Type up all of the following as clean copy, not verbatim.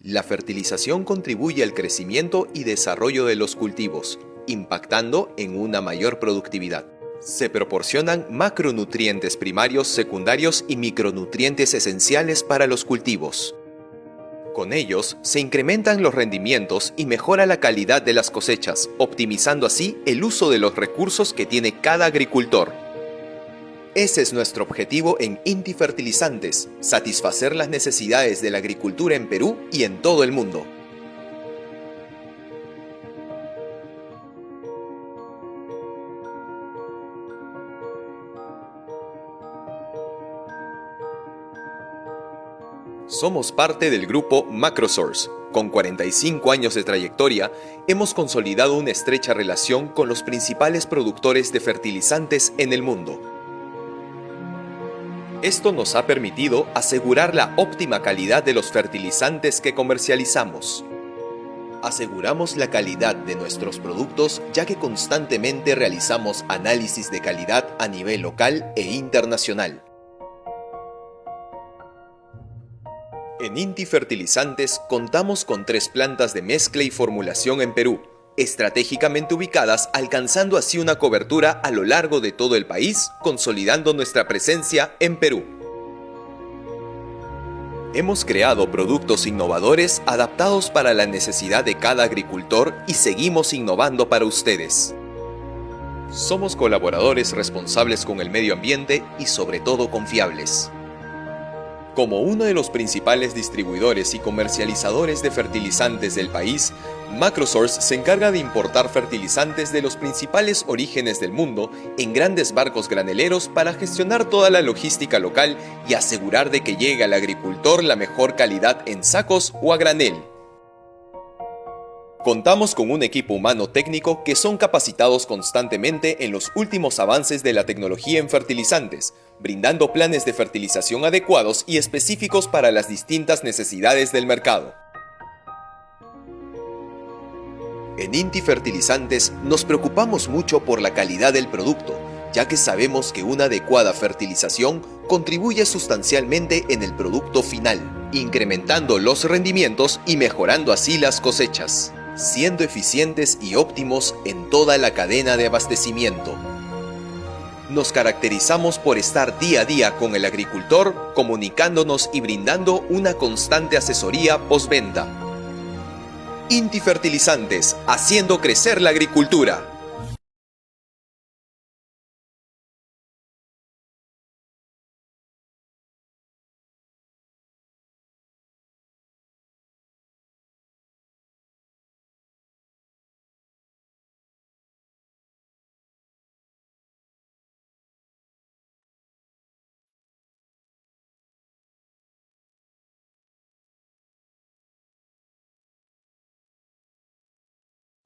La fertilización contribuye al crecimiento y desarrollo de los cultivos, impactando en una mayor productividad. Se proporcionan macronutrientes primarios, secundarios y micronutrientes esenciales para los cultivos. Con ellos, se incrementan los rendimientos y mejora la calidad de las cosechas, optimizando así el uso de los recursos que tiene cada agricultor. Ese es nuestro objetivo en Inti Fertilizantes, satisfacer las necesidades de la agricultura en Perú y en todo el mundo. Somos parte del grupo Macrosource. Con 45 años de trayectoria, hemos consolidado una estrecha relación con los principales productores de fertilizantes en el mundo. Esto nos ha permitido asegurar la óptima calidad de los fertilizantes que comercializamos. Aseguramos la calidad de nuestros productos ya que constantemente realizamos análisis de calidad a nivel local e internacional. En Inti Fertilizantes contamos con 3 plantas de mezcla y formulación en Perú, estratégicamente ubicadas, alcanzando así una cobertura a lo largo de todo el país, consolidando nuestra presencia en Perú. Hemos creado productos innovadores adaptados para la necesidad de cada agricultor y seguimos innovando para ustedes. Somos colaboradores responsables con el medio ambiente y sobre todo confiables. Como uno de los principales distribuidores y comercializadores de fertilizantes del país, Macrosource se encarga de importar fertilizantes de los principales orígenes del mundo en grandes barcos graneleros para gestionar toda la logística local y asegurar de que llegue al agricultor la mejor calidad en sacos o a granel. Contamos con un equipo humano técnico que son capacitados constantemente en los últimos avances de la tecnología en fertilizantes, brindando planes de fertilización adecuados y específicos para las distintas necesidades del mercado. En Inti Fertilizantes nos preocupamos mucho por la calidad del producto, ya que sabemos que una adecuada fertilización contribuye sustancialmente en el producto final, incrementando los rendimientos y mejorando así las cosechas, siendo eficientes y óptimos en toda la cadena de abastecimiento. Nos caracterizamos por estar día a día con el agricultor, comunicándonos y brindando una constante asesoría postventa. Inti Fertilizantes, haciendo crecer la agricultura.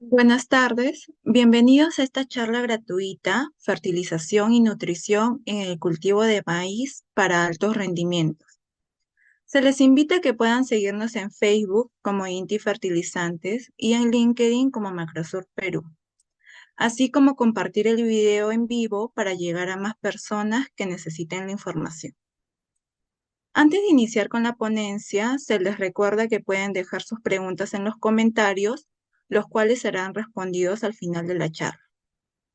Buenas tardes, bienvenidos a esta charla gratuita, Fertilización y Nutrición en el cultivo de maíz para altos rendimientos. Se les invita a que puedan seguirnos en Facebook como Inti Fertilizantes y en LinkedIn como Macrosur Perú, así como compartir el video en vivo para llegar a más personas que necesiten la información. Antes de iniciar con la ponencia, se les recuerda que pueden dejar sus preguntas en los comentarios, los cuales serán respondidos al final de la charla.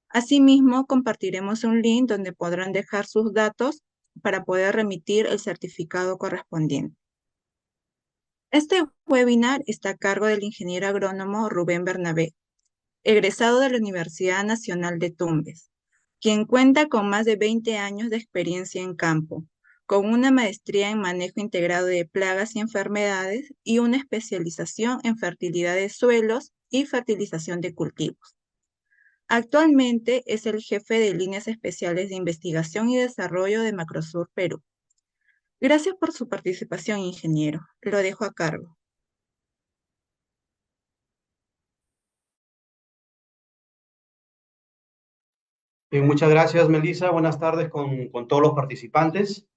Asimismo, compartiremos un link donde podrán dejar sus datos para poder remitir el certificado correspondiente. Este webinar está a cargo del ingeniero agrónomo Rubén Bernabé, egresado de la Universidad Nacional de Tumbes, quien cuenta con más de 20 años de experiencia en campo, con una maestría en manejo integrado de plagas y enfermedades y una especialización en fertilidad de suelos y fertilización de cultivos. Actualmente es el jefe de líneas especiales de investigación y desarrollo de Macrosur Perú. Gracias por su participación, ingeniero. Lo dejo a cargo. Muchas gracias, Melissa. Buenas tardes con todos los participantes.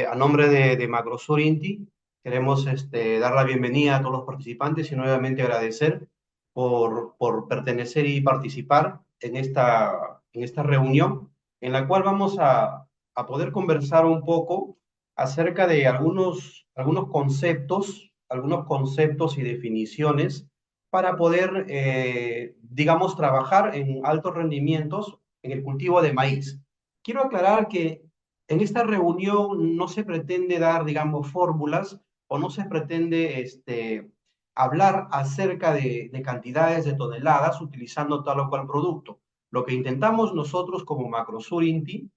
A nombre de Macrosur Inti, queremos dar la bienvenida a todos los participantes y nuevamente agradecer por pertenecer y participar en esta reunión, en la cual vamos a poder conversar un poco acerca de algunos conceptos algunos conceptos y definiciones para poder, digamos, trabajar en altos rendimientos en el cultivo de maíz. Quiero aclarar que en esta reunión no se pretende dar, digamos, fórmulas o no se pretende hablar acerca de cantidades de toneladas utilizando tal o cual producto. Lo que intentamos nosotros como Macrosur INTI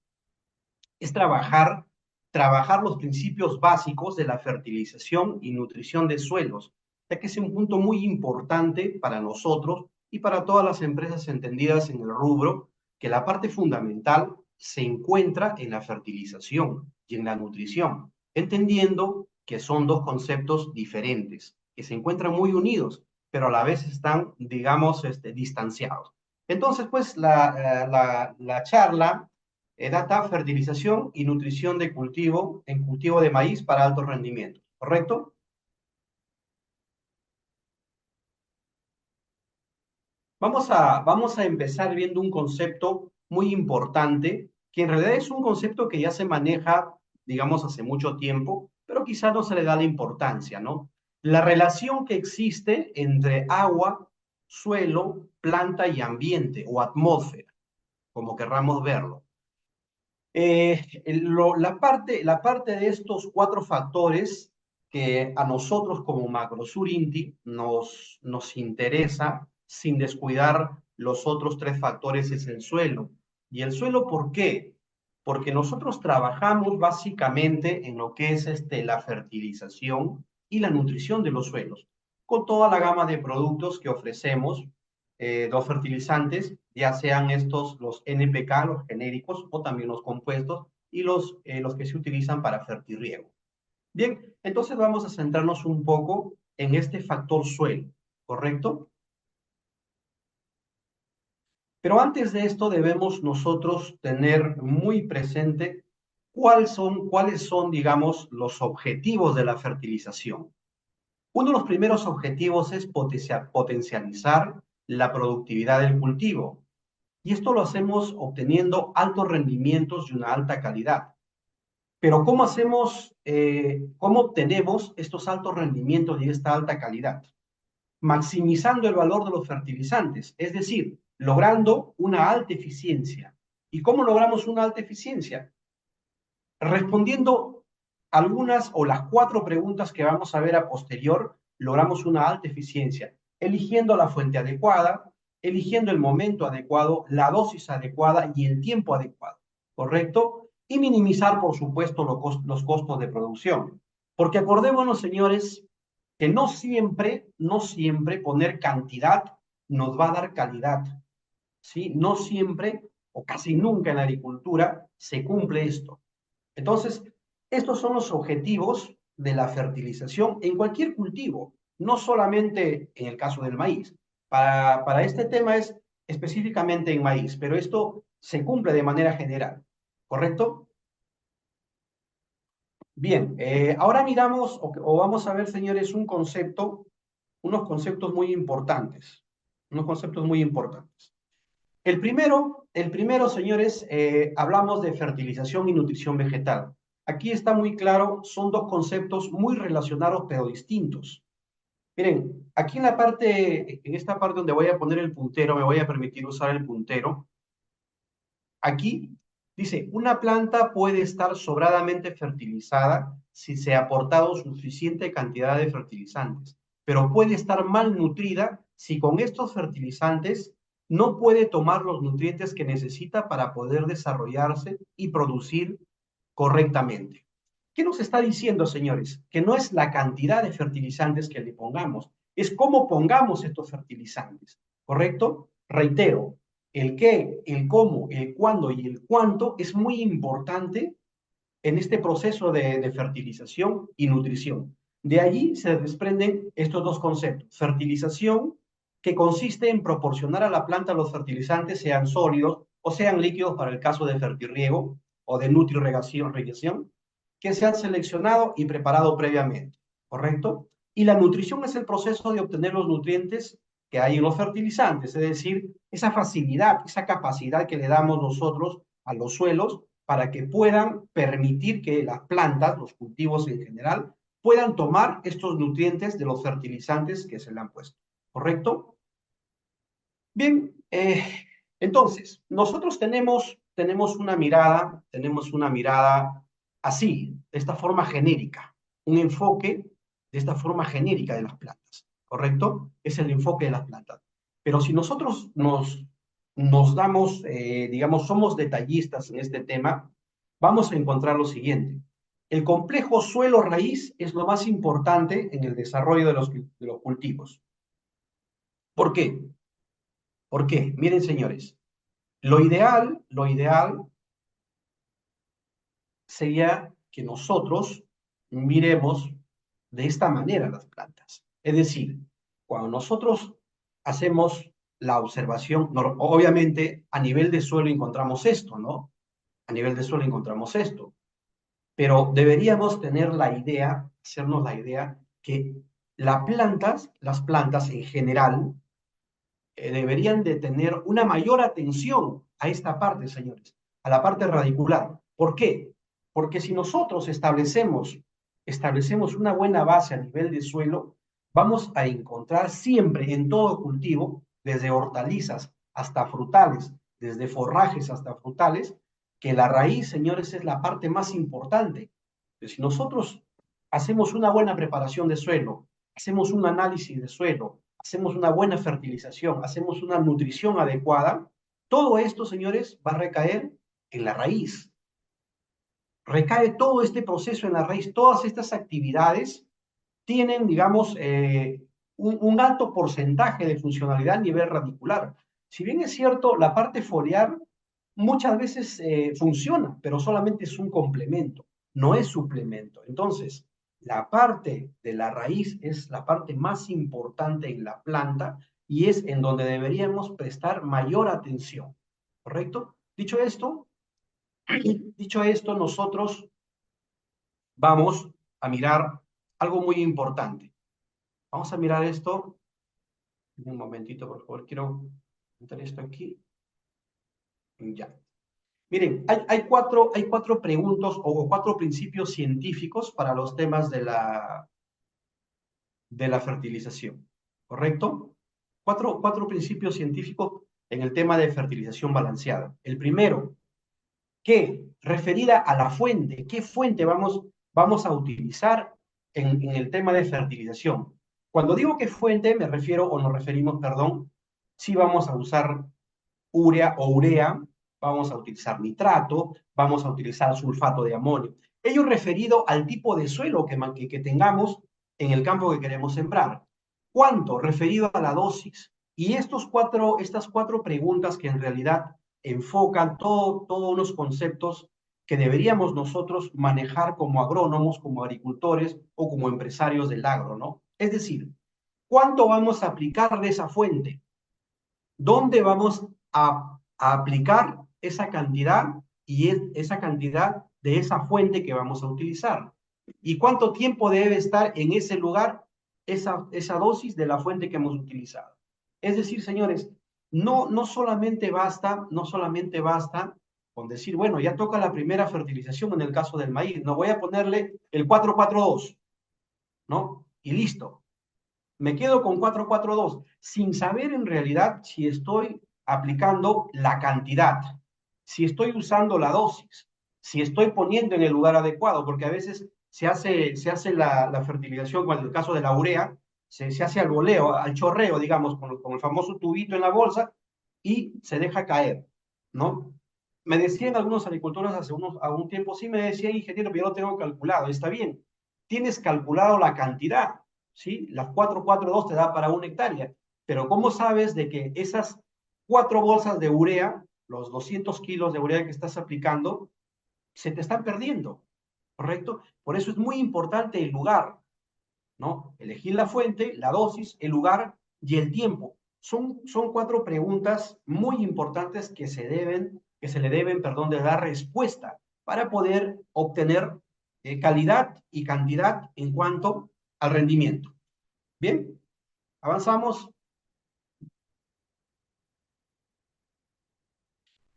es trabajar los principios básicos de la fertilización y nutrición de suelos, ya que es un punto muy importante para nosotros y para todas las empresas entendidas en el rubro, que la parte fundamental se encuentra en la fertilización y en la nutrición, entendiendo que son dos conceptos diferentes, que se encuentran muy unidos, pero a la vez están, digamos, distanciados. Entonces, pues, la charla data fertilización y nutrición de cultivo en cultivo de maíz para alto rendimiento, ¿correcto? Vamos a empezar viendo un concepto muy importante, que en realidad es un concepto que ya se maneja, digamos, hace mucho tiempo, pero quizá no se le da la importancia, ¿no? La relación que existe entre agua, suelo, planta y ambiente o atmósfera, como querramos verlo. La parte de estos cuatro factores que a nosotros como Macrosur INTI nos interesa, sin descuidar los otros tres factores, es el suelo. ¿Y el suelo por qué? Porque nosotros trabajamos básicamente en lo que es la fertilización y la nutrición de los suelos, con toda la gama de productos que ofrecemos, los fertilizantes, ya sean estos los NPK, los genéricos, o también los compuestos, y los que se utilizan para fertirriego. Bien, entonces vamos a centrarnos un poco en este factor suelo, ¿correcto? Pero antes de esto debemos nosotros tener muy presente cuáles son, digamos, los objetivos de la fertilización. Uno de los primeros objetivos es potencializar la productividad del cultivo. Y esto lo hacemos obteniendo altos rendimientos y una alta calidad. Pero ¿cómo obtenemos estos altos rendimientos y esta alta calidad? Maximizando el valor de los fertilizantes, es decir, logrando una alta eficiencia. ¿Y cómo logramos una alta eficiencia? Respondiendo algunas o las cuatro preguntas que vamos a ver a posterior, logramos una alta eficiencia, eligiendo la fuente adecuada, eligiendo el momento adecuado, la dosis adecuada y el tiempo adecuado, ¿correcto? Y minimizar, por supuesto, los costos de producción. Porque acordémonos, señores, que no siempre poner cantidad nos va a dar calidad, ¿sí? No siempre o casi nunca en la agricultura se cumple esto. Entonces, estos son los objetivos de la fertilización en cualquier cultivo, no solamente en el caso del maíz. Para este tema es específicamente en maíz, pero esto se cumple de manera general, ¿correcto? Bien, ahora miramos o vamos a ver, señores, unos conceptos muy importantes, unos conceptos muy importantes. El primero, señores, hablamos de fertilización y nutrición vegetal. Aquí está muy claro, son dos conceptos muy relacionados pero distintos. Miren, aquí en esta parte donde voy a poner el puntero, me voy a permitir usar el puntero. Aquí dice, una planta puede estar sobradamente fertilizada si se ha aportado suficiente cantidad de fertilizantes, pero puede estar malnutrida si con estos fertilizantes no puede tomar los nutrientes que necesita para poder desarrollarse y producir correctamente. ¿Qué nos está diciendo, señores? Que no es la cantidad de fertilizantes que le pongamos, es cómo pongamos estos fertilizantes, ¿correcto? Reitero, el qué, el cómo, el cuándo y el cuánto es muy importante en este proceso de fertilización y nutrición. De allí se desprenden estos dos conceptos. Fertilización, que consiste en proporcionar a la planta los fertilizantes, sean sólidos o sean líquidos para el caso de fertirriego o de nutriregación, que se han seleccionado y preparado previamente, ¿correcto? Y la nutrición es el proceso de obtener los nutrientes que hay en los fertilizantes, es decir, esa facilidad, esa capacidad que le damos nosotros a los suelos para que puedan permitir que las plantas, los cultivos en general, puedan tomar estos nutrientes de los fertilizantes que se le han puesto. ¿Correcto? Bien, entonces, nosotros tenemos una mirada así, de esta forma genérica, un enfoque de esta forma genérica de las plantas, ¿correcto? Es el enfoque de las plantas. Pero si nosotros nos damos, digamos, somos detallistas en este tema, vamos a encontrar lo siguiente. El complejo suelo-raíz es lo más importante en el desarrollo de los cultivos. ¿Por qué? ¿Por qué? Miren, señores, lo ideal sería que nosotros miremos de esta manera las plantas. Es decir, cuando nosotros hacemos la observación, obviamente a nivel de suelo encontramos esto, ¿no? A nivel de suelo encontramos esto, pero deberíamos tener la idea, hacernos la idea que las plantas en general, deberían de tener una mayor atención a esta parte, señores, a la parte radicular. ¿Por qué? Porque si nosotros establecemos una buena base a nivel de suelo, vamos a encontrar siempre en todo cultivo, desde hortalizas hasta frutales, desde forrajes hasta frutales, que la raíz, señores, es la parte más importante. Si nosotros hacemos una buena preparación de suelo, hacemos un análisis de suelo, hacemos una buena fertilización, hacemos una nutrición adecuada, todo esto, señores, va a recaer en la raíz. Recae todo este proceso en la raíz, todas estas actividades tienen, digamos, un alto porcentaje de funcionalidad a nivel radicular. Si bien es cierto, la parte foliar muchas veces funciona, pero solamente es un complemento, no es suplemento. Entonces, la parte de la raíz es la parte más importante en la planta y es en donde deberíamos prestar mayor atención, ¿correcto? Dicho esto, nosotros vamos a mirar algo muy importante. Vamos a mirar esto. Un momentito, por favor, quiero meter esto aquí. Ya. Miren, hay cuatro preguntas o cuatro principios científicos para los temas de la fertilización, ¿correcto? Cuatro principios científicos en el tema de fertilización balanceada. El primero, ¿qué? Referida a la fuente. ¿Qué fuente vamos a utilizar en el tema de fertilización? Cuando digo qué fuente, me refiero, o nos referimos, perdón, si vamos a usar urea o urea, vamos a utilizar nitrato, vamos a utilizar sulfato de amonio. Ello referido al tipo de suelo que tengamos en el campo que queremos sembrar. ¿Cuánto? Referido a la dosis. Y estas cuatro preguntas que en realidad enfocan todos unos conceptos que deberíamos nosotros manejar como agrónomos, como agricultores o como empresarios del agro, ¿no? Es decir, ¿cuánto vamos a aplicar de esa fuente? ¿Dónde vamos a aplicar esa cantidad y esa cantidad de esa fuente que vamos a utilizar? ¿Y cuánto tiempo debe estar en ese lugar esa dosis de la fuente que hemos utilizado? Es decir, señores, no solamente basta con decir, bueno, ya toca la primera fertilización en el caso del maíz, no voy a ponerle el 4-4-2, ¿no? Y listo, me quedo con 4-4-2, sin saber en realidad si estoy aplicando la cantidad, si estoy usando la dosis, si estoy poniendo en el lugar adecuado, porque a veces se hace la fertilización, como en el caso de la urea, se hace al voleo, al chorreo, digamos, con el famoso tubito en la bolsa, y se deja caer, ¿no? Me decían algunos agricultores hace algún tiempo, sí me decían, ingeniero, pero yo lo tengo calculado, está bien, tienes calculado la cantidad, ¿sí? Las 4-4-2 te da para 1 hectárea, pero ¿cómo sabes de que esas 4 bolsas de urea, los 200 kilos de urea que estás aplicando, se te están perdiendo? ¿Correcto? Por eso es muy importante el lugar, ¿no? Elegir la fuente, la dosis, el lugar y el tiempo. Son cuatro preguntas muy importantes que se le deben, perdón, de dar respuesta para poder obtener calidad y cantidad en cuanto al rendimiento. Bien, avanzamos.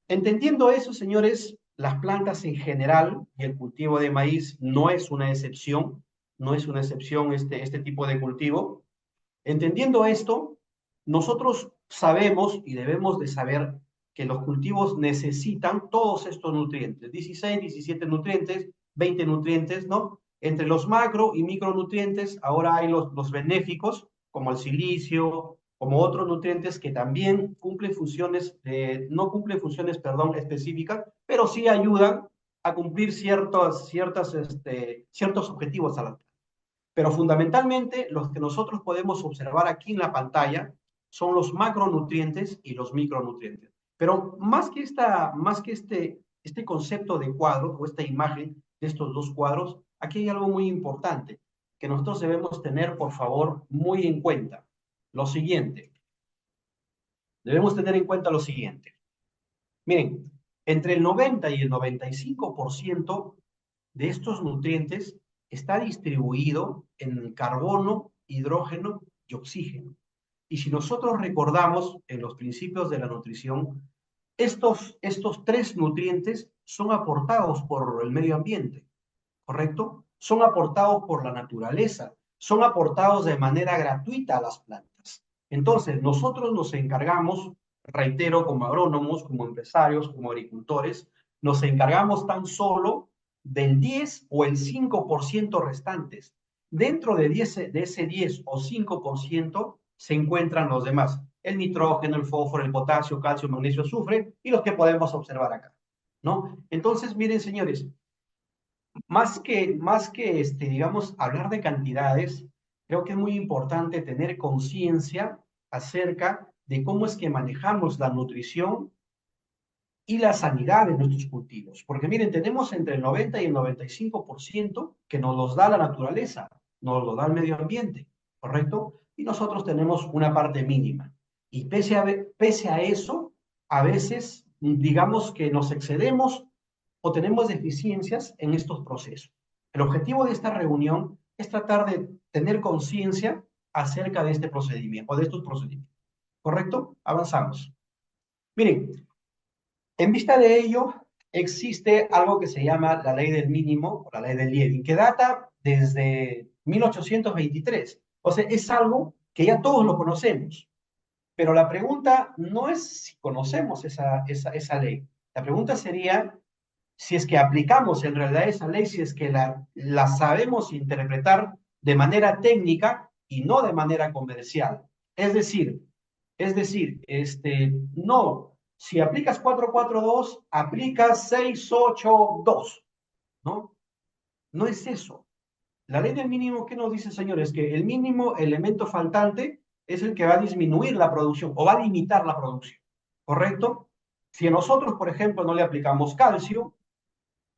Entendiendo eso, señores, las plantas en general y el cultivo de maíz no es una excepción. no es una excepción este tipo de cultivo. Entendiendo esto, nosotros sabemos y debemos de saber que los cultivos necesitan todos estos nutrientes, 16, 17 nutrientes, 20 nutrientes, ¿no? Entre los macro y micronutrientes, ahora hay los benéficos, como el silicio, como otros nutrientes que también cumplen funciones, no cumplen funciones, perdón, específicas, pero sí ayudan a cumplir ciertos objetivos a la planta. Pero fundamentalmente los que nosotros podemos observar aquí en la pantalla son los macronutrientes y los micronutrientes. Pero más que este concepto de cuadro o esta imagen de estos dos cuadros, aquí hay algo muy importante que nosotros debemos tener, por favor, muy en cuenta. Lo siguiente. Debemos tener en cuenta lo siguiente. Miren, entre el 90 y el 95% de estos nutrientes está distribuido en carbono, hidrógeno y oxígeno. Y si nosotros recordamos en los principios de la nutrición, estos tres nutrientes son aportados por el medio ambiente, ¿correcto? Son aportados por la naturaleza, son aportados de manera gratuita a las plantas. Entonces, nosotros nos encargamos, reitero, como agrónomos, como empresarios, como agricultores, nos encargamos tan solo del 10 o el 5% restantes. Dentro de ese 10 o 5% se encuentran los demás, el nitrógeno, el fósforo, el potasio, calcio, magnesio, azufre y los que podemos observar acá, ¿no? Entonces, miren, señores, digamos, hablar de cantidades, creo que es muy importante tener conciencia acerca de cómo es que manejamos la nutrición y la sanidad de nuestros cultivos. Porque miren, tenemos entre el 90 y el 95% que nos los da la naturaleza, nos lo da el medio ambiente, ¿correcto? Y nosotros tenemos una parte mínima. Y pese a eso, a veces, digamos que nos excedemos o tenemos deficiencias en estos procesos. El objetivo de esta reunión es tratar de tener conciencia acerca de este procedimiento o de estos procedimientos. ¿Correcto? Avanzamos. Miren, en vista de ello, existe algo que se llama la ley del mínimo o la ley del Liebig, que data desde 1823. O sea, es algo que ya todos lo conocemos. Pero la pregunta no es si conocemos esa ley. La pregunta sería si es que aplicamos en realidad esa ley, si es que la sabemos interpretar de manera técnica y no de manera comercial. No, si aplicas 442, aplicas 682, ¿no? No es eso. La ley del mínimo, ¿qué nos dice, señores? Que el mínimo elemento faltante es el que va a disminuir la producción o va a limitar la producción, ¿correcto? Si nosotros, por ejemplo, no le aplicamos calcio,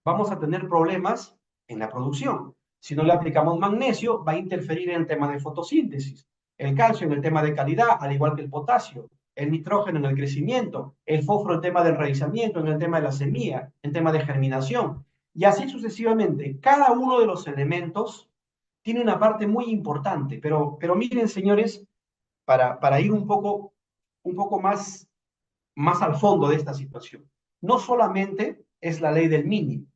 vamos a tener problemas en la producción. Si no le aplicamos magnesio, va a interferir en el tema de fotosíntesis. El calcio en el tema de calidad, al igual que el potasio. El nitrógeno en el crecimiento. El fósforo en el tema del enraizamiento, en el tema de la semilla, en el tema de germinación. Y así sucesivamente. Cada uno de los elementos tiene una parte muy importante. Pero miren, señores, para ir un poco más al fondo de esta situación. No solamente es la ley del mínimo,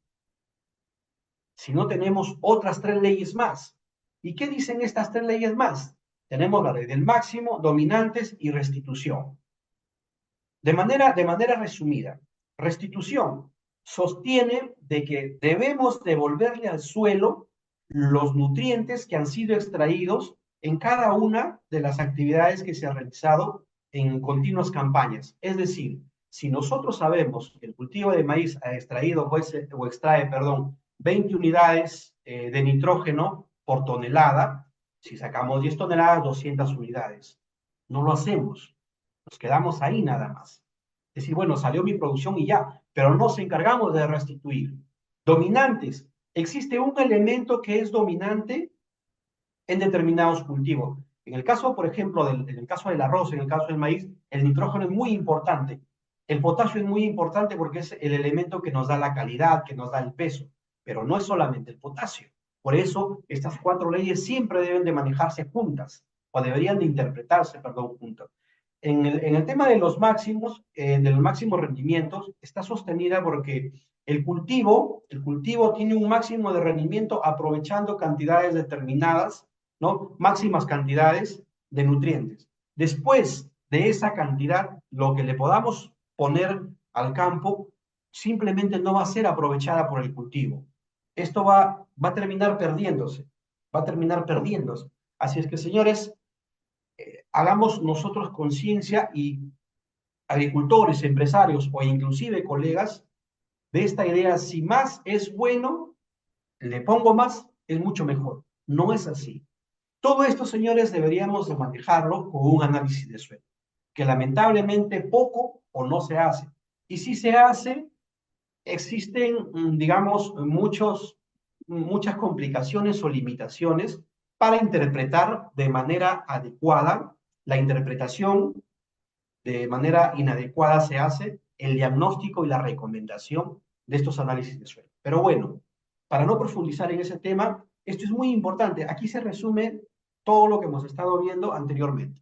si no tenemos otras tres leyes más. ¿Y qué dicen estas tres leyes más? Tenemos la ley del máximo, dominantes y restitución. De manera resumida, restitución sostiene de que debemos devolverle al suelo los nutrientes que han sido extraídos en cada una de las actividades que se han realizado en continuas campañas. Es decir, si nosotros sabemos que el cultivo de maíz ha extraído o extrae, perdón, 20 unidades de nitrógeno por tonelada, si sacamos 10 toneladas, 200 unidades. No lo hacemos, nos quedamos ahí nada más. Es decir, bueno, salió mi producción y ya, pero no nos encargamos de restituir. Dominantes. Existe un elemento que es dominante en determinados cultivos. En el caso, por ejemplo, en el caso del arroz, en el caso del maíz, el nitrógeno es muy importante. El potasio es muy importante porque es el elemento que nos da la calidad, que nos da el peso, pero no es solamente el potasio. Por eso, estas cuatro leyes siempre deben de manejarse juntas, o deberían de interpretarse, perdón, juntas. En el tema de los máximos rendimientos, está sostenida porque El cultivo tiene un máximo de rendimiento aprovechando cantidades determinadas, ¿no? Máximas cantidades de nutrientes. Después de esa cantidad, lo que le podamos poner al campo simplemente no va a ser aprovechada por el cultivo. Esto va a terminar perdiéndose, va a terminar perdiéndose. Así es que, señores, hagamos nosotros conciencia y agricultores, empresarios o inclusive colegas de esta idea, si más es bueno, le pongo más, es mucho mejor. No es así. Todo esto, señores, deberíamos de manejarlo con un análisis de suelo, que lamentablemente poco o no se hace. Y si se hace, existen, digamos, muchas complicaciones o limitaciones para interpretar de manera adecuada. La interpretación de manera inadecuada se hace el diagnóstico y la recomendación de estos análisis de suelo. Pero bueno, para no profundizar en ese tema, esto es muy importante. Aquí se resume todo lo que hemos estado viendo anteriormente.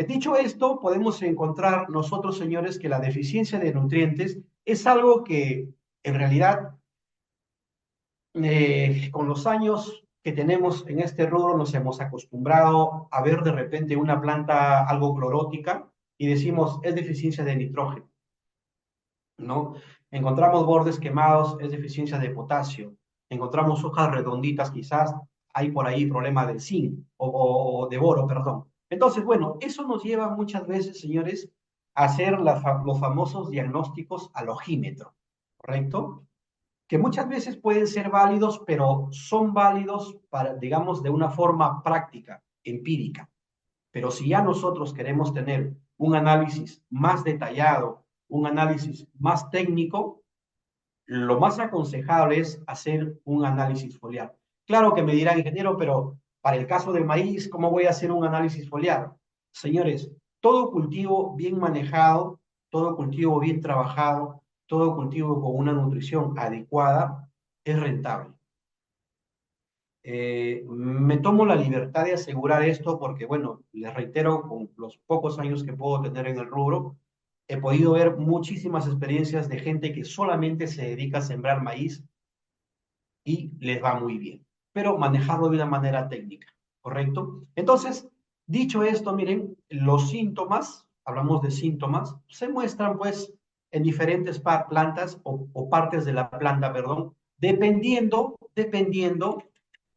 Dicho esto, podemos encontrar nosotros, señores, que la deficiencia de nutrientes es algo que en realidad con los años que tenemos en este rubro nos hemos acostumbrado a ver de repente una planta algo clorótica y decimos es deficiencia de nitrógeno, ¿no? Encontramos bordes quemados, es deficiencia de potasio. Encontramos hojas redonditas, quizás hay por ahí problema de zinc o de boro, perdón. Entonces, bueno, eso nos lleva muchas veces, señores, a hacer los famosos diagnósticos al ojímetro, ¿correcto? Que muchas veces pueden ser válidos, pero son válidos para, digamos, de una forma práctica, empírica. Pero si ya nosotros queremos tener un análisis más detallado, un análisis más técnico, lo más aconsejable es hacer un análisis foliar. Claro que me dirán, ingeniero, pero para el caso del maíz, ¿cómo voy a hacer un análisis foliar? Señores, todo cultivo bien manejado, todo cultivo bien trabajado, todo cultivo con una nutrición adecuada es rentable. Me tomo la libertad de asegurar esto porque, bueno, les reitero, con los pocos años que puedo tener en el rubro, he podido ver muchísimas experiencias de gente que solamente se dedica a sembrar maíz y les va muy bien, pero manejarlo de una manera técnica, ¿correcto? Entonces, dicho esto, miren, los síntomas, hablamos de síntomas, se muestran pues en diferentes plantas o partes de la planta, perdón, dependiendo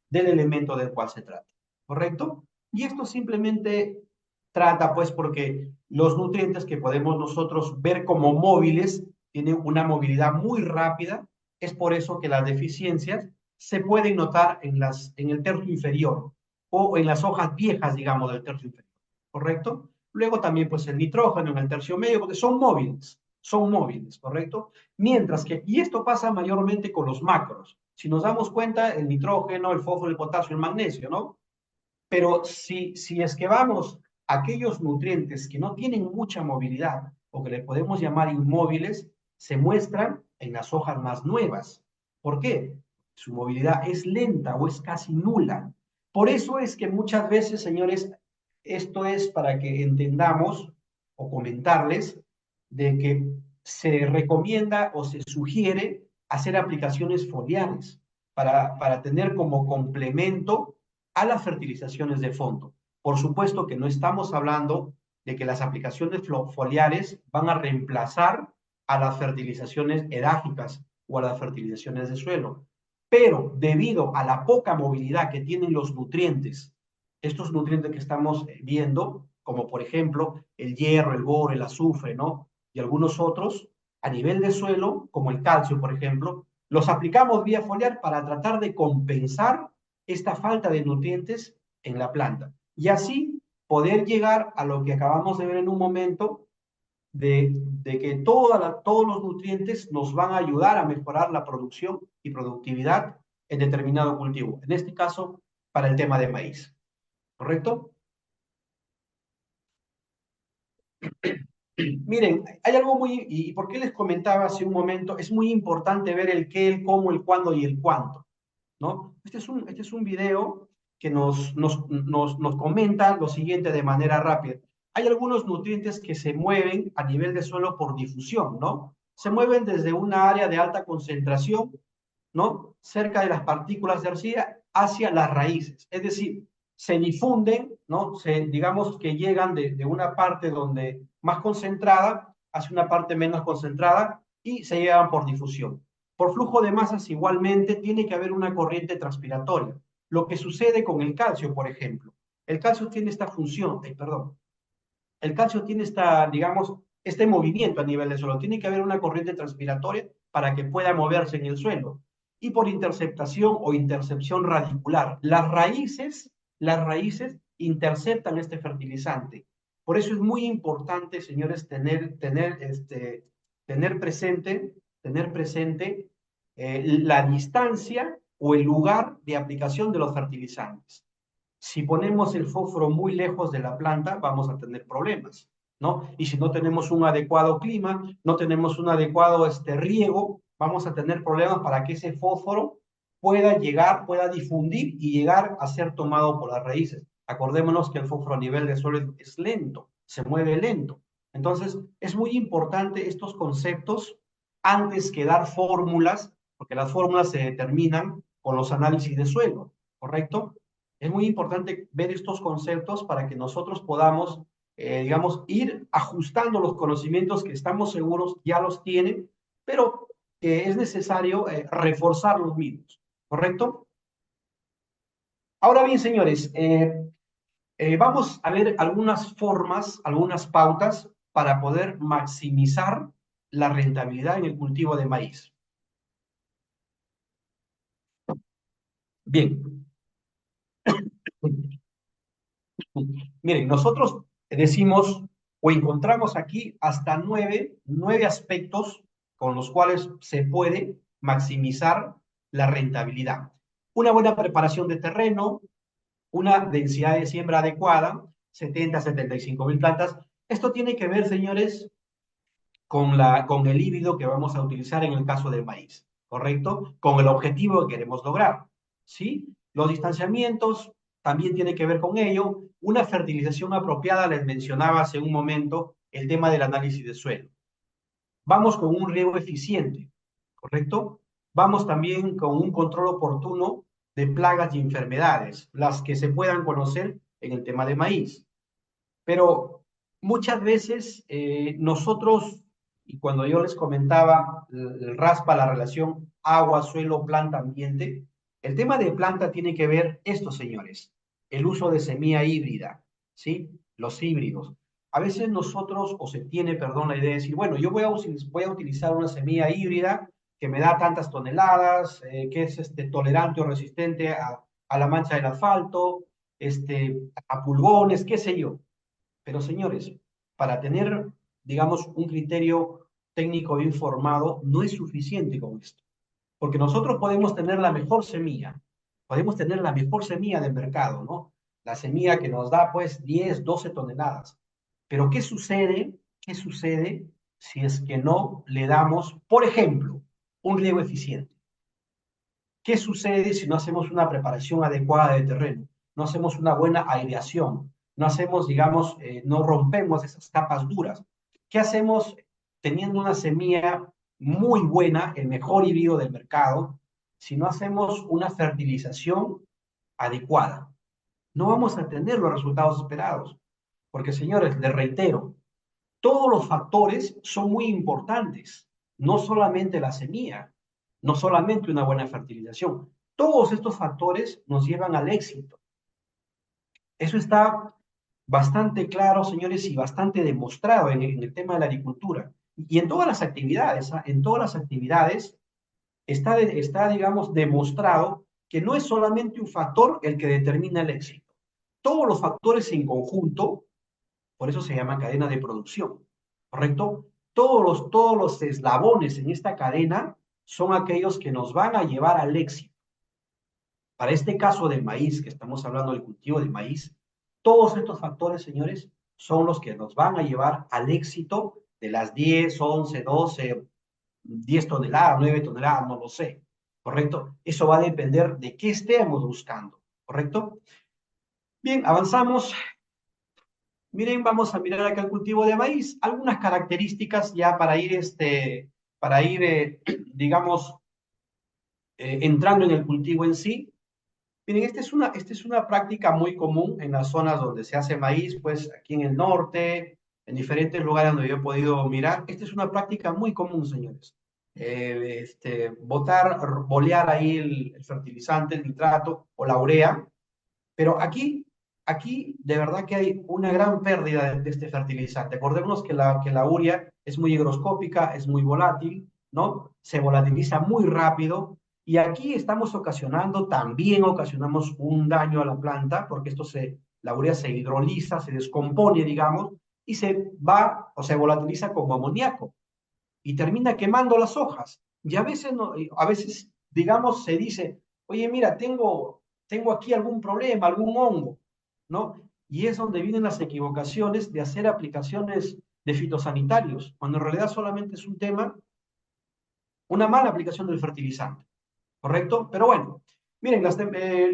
del elemento del cual se trata, ¿correcto? Y esto simplemente trata, pues, porque los nutrientes que podemos nosotros ver como móviles tienen una movilidad muy rápida, es por eso que las deficiencias se pueden notar en el tercio inferior o en las hojas viejas, digamos, del tercio inferior, ¿correcto? Luego también, pues, el nitrógeno en el tercio medio, porque son móviles, ¿correcto? Mientras que, y esto pasa mayormente con los macros, si nos damos cuenta, el nitrógeno, el fósforo, el potasio, el magnesio, ¿no? Pero si es que vamos a aquellos nutrientes que no tienen mucha movilidad o que le podemos llamar inmóviles, se muestran en las hojas más nuevas. ¿Por qué? Su movilidad es lenta o es casi nula. Por eso es que muchas veces, señores, esto es para que entendamos o comentarles de que se recomienda o se sugiere hacer aplicaciones foliares para tener como complemento a las fertilizaciones de fondo. Por supuesto que no estamos hablando de que las aplicaciones foliares van a reemplazar a las fertilizaciones edáficas o a las fertilizaciones de suelo, pero debido a la poca movilidad que tienen los nutrientes, estos nutrientes que estamos viendo, como por ejemplo el hierro, el boro, el azufre, ¿no? Y algunos otros, a nivel de suelo, como el calcio, por ejemplo, los aplicamos vía foliar para tratar de compensar esta falta de nutrientes en la planta. Y así poder llegar a lo que acabamos de ver en un momento, de que todos los nutrientes nos van a ayudar a mejorar la producción y productividad en determinado cultivo. En este caso, para el tema de maíz. ¿Correcto? Miren, hay algo muy, y por qué les comentaba hace un momento, es muy importante ver el qué, el cómo, el cuándo y el cuánto, ¿no? Este es un video que nos comenta lo siguiente de manera rápida. Hay algunos nutrientes que se mueven a nivel de suelo por difusión, ¿no? se mueven desde una área de alta concentración, ¿no? Cerca de las partículas de arcilla hacia las raíces. Es decir, se difunden, ¿no? Digamos que llegan de una parte donde más concentrada hacia una parte menos concentrada y se llevan por difusión. Por flujo de masas igualmente tiene que haber una corriente transpiratoria. Lo que sucede con el calcio, por ejemplo. El calcio tiene esta función, perdón, el calcio tiene digamos, este movimiento a nivel del suelo. Tiene que haber una corriente transpiratoria para que pueda moverse en el suelo. Y por interceptación o intercepción radicular. Las raíces interceptan este fertilizante. Por eso es muy importante, señores, tener presente la distancia o el lugar de aplicación de los fertilizantes. Si ponemos el fósforo muy lejos de la planta, vamos a tener problemas, ¿no? Y si no tenemos un adecuado clima, no tenemos un adecuado riego, vamos a tener problemas para que ese fósforo pueda llegar, pueda difundir y llegar a ser tomado por las raíces. Acordémonos que el fósforo a nivel de suelo es lento, se mueve lento. Entonces, es muy importante estos conceptos antes que dar fórmulas, porque las fórmulas se determinan con los análisis de suelo, ¿correcto? Es muy importante ver estos conceptos para que nosotros podamos, digamos, ir ajustando los conocimientos que estamos seguros ya los tienen, pero que es necesario reforzar los mismos, ¿correcto? Ahora bien, señores, vamos a ver algunas formas, algunas pautas para poder maximizar la rentabilidad en el cultivo de maíz. Bien. Miren, nosotros decimos o encontramos aquí hasta nueve aspectos con los cuales se puede maximizar la rentabilidad. Una buena preparación de terreno, una densidad de siembra adecuada, 70 a 75 mil plantas. Esto tiene que ver, señores, con el híbrido que vamos a utilizar en el caso del maíz, ¿correcto? Con el objetivo que queremos lograr, ¿sí? Los distanciamientos también tiene que ver con ello. Una fertilización apropiada, les mencionaba hace un momento el tema del análisis de suelo. Vamos con un riego eficiente, ¿correcto? Vamos también con un control oportuno de plagas y enfermedades, las que se puedan conocer en el tema de maíz. Pero muchas veces nosotros, y cuando yo les comentaba el raspa, la relación agua, suelo, planta, ambiente, el tema de planta tiene que ver esto, señores, el uso de semilla híbrida, ¿sí? Los híbridos. A veces nosotros, o se tiene, perdón, la idea de decir, bueno, yo voy a utilizar una semilla híbrida que me da tantas toneladas, que es tolerante o resistente a la mancha del asfalto, a pulgones, qué sé yo. Pero señores, para tener, digamos, un criterio técnico bien formado, no es suficiente con esto. Porque nosotros podemos tener la mejor semilla del mercado, ¿no? La semilla que nos da, pues, 10, 12 toneladas. Pero ¿qué sucede? ¿Qué sucede si es que no le damos, por ejemplo, un riego eficiente? ¿Qué sucede si no hacemos una preparación adecuada de terreno? No hacemos una buena aireación, no hacemos, digamos, no rompemos esas capas duras. ¿Qué hacemos teniendo una semilla muy buena, el mejor híbrido del mercado, si no hacemos una fertilización adecuada? No vamos a tener los resultados esperados. Porque, señores, les reitero, todos los factores son muy importantes, no solamente la semilla, no solamente una buena fertilización. Todos estos factores nos llevan al éxito. Eso está bastante claro, señores, y bastante demostrado en el tema de la agricultura. Y en todas las actividades, ¿ah? En todas las actividades está, digamos, demostrado que no es solamente un factor el que determina el éxito. Todos los factores en conjunto, por eso se llama cadena de producción, ¿correcto? Todos los eslabones en esta cadena son aquellos que nos van a llevar al éxito. Para este caso del maíz, que estamos hablando del cultivo de maíz, todos estos factores, señores, son los que nos van a llevar al éxito de las 10, 11, 12, 10 toneladas, 9 toneladas, no lo sé, ¿correcto? Eso va a depender de qué estemos buscando, ¿correcto? Bien, avanzamos. Miren, vamos a mirar acá el cultivo de maíz. Algunas características ya para ir para ir, digamos, entrando en el cultivo en sí. Miren, esta es una práctica muy común en las zonas donde se hace maíz, pues aquí en el norte, en diferentes lugares donde yo he podido mirar. Esta es una práctica muy común, señores. Bolear ahí el fertilizante, el nitrato o la urea, pero aquí de verdad que hay una gran pérdida de este fertilizante. Acordémonos que la urea es muy higroscópica, es muy volátil, ¿no? Se volatiliza muy rápido y aquí estamos ocasionando, también ocasionamos un daño a la planta porque la urea se hidroliza, se descompone, digamos, y se va o se volatiliza como amoníaco y termina quemando las hojas. Y a veces, no, a veces digamos, se dice, oye, mira, tengo aquí algún problema, algún hongo, ¿no? Y es donde vienen las equivocaciones de hacer aplicaciones de fitosanitarios, cuando en realidad solamente es un tema, una mala aplicación del fertilizante, ¿correcto? Pero bueno, miren,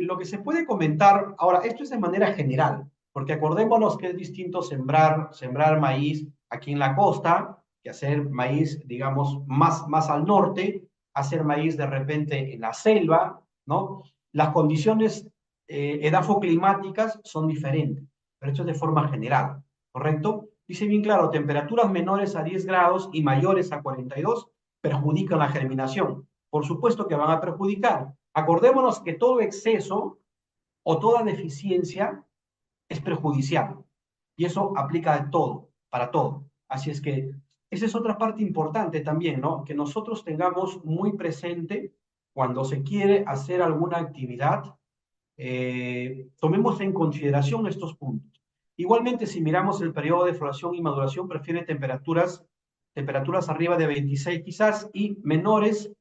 lo que se puede comentar, ahora, esto es de manera general, porque acordémonos que es distinto sembrar maíz aquí en la costa, que hacer maíz, digamos, más al norte, hacer maíz de repente en la selva, ¿no? Las condiciones edafoclimáticas son diferentes, pero esto es de forma general, ¿correcto? Dice bien claro, temperaturas menores a 10 grados y mayores a 42 perjudican la germinación. Por supuesto que van a perjudicar. Acordémonos que todo exceso o toda deficiencia es perjudicial. Y eso aplica de todo, para todo. Así es que esa es otra parte importante también, ¿no? Que nosotros tengamos muy presente cuando se quiere hacer alguna actividad, tomemos en consideración estos puntos. Igualmente, si miramos el periodo de floración y maduración, prefiere temperaturas arriba de 26 quizás y menores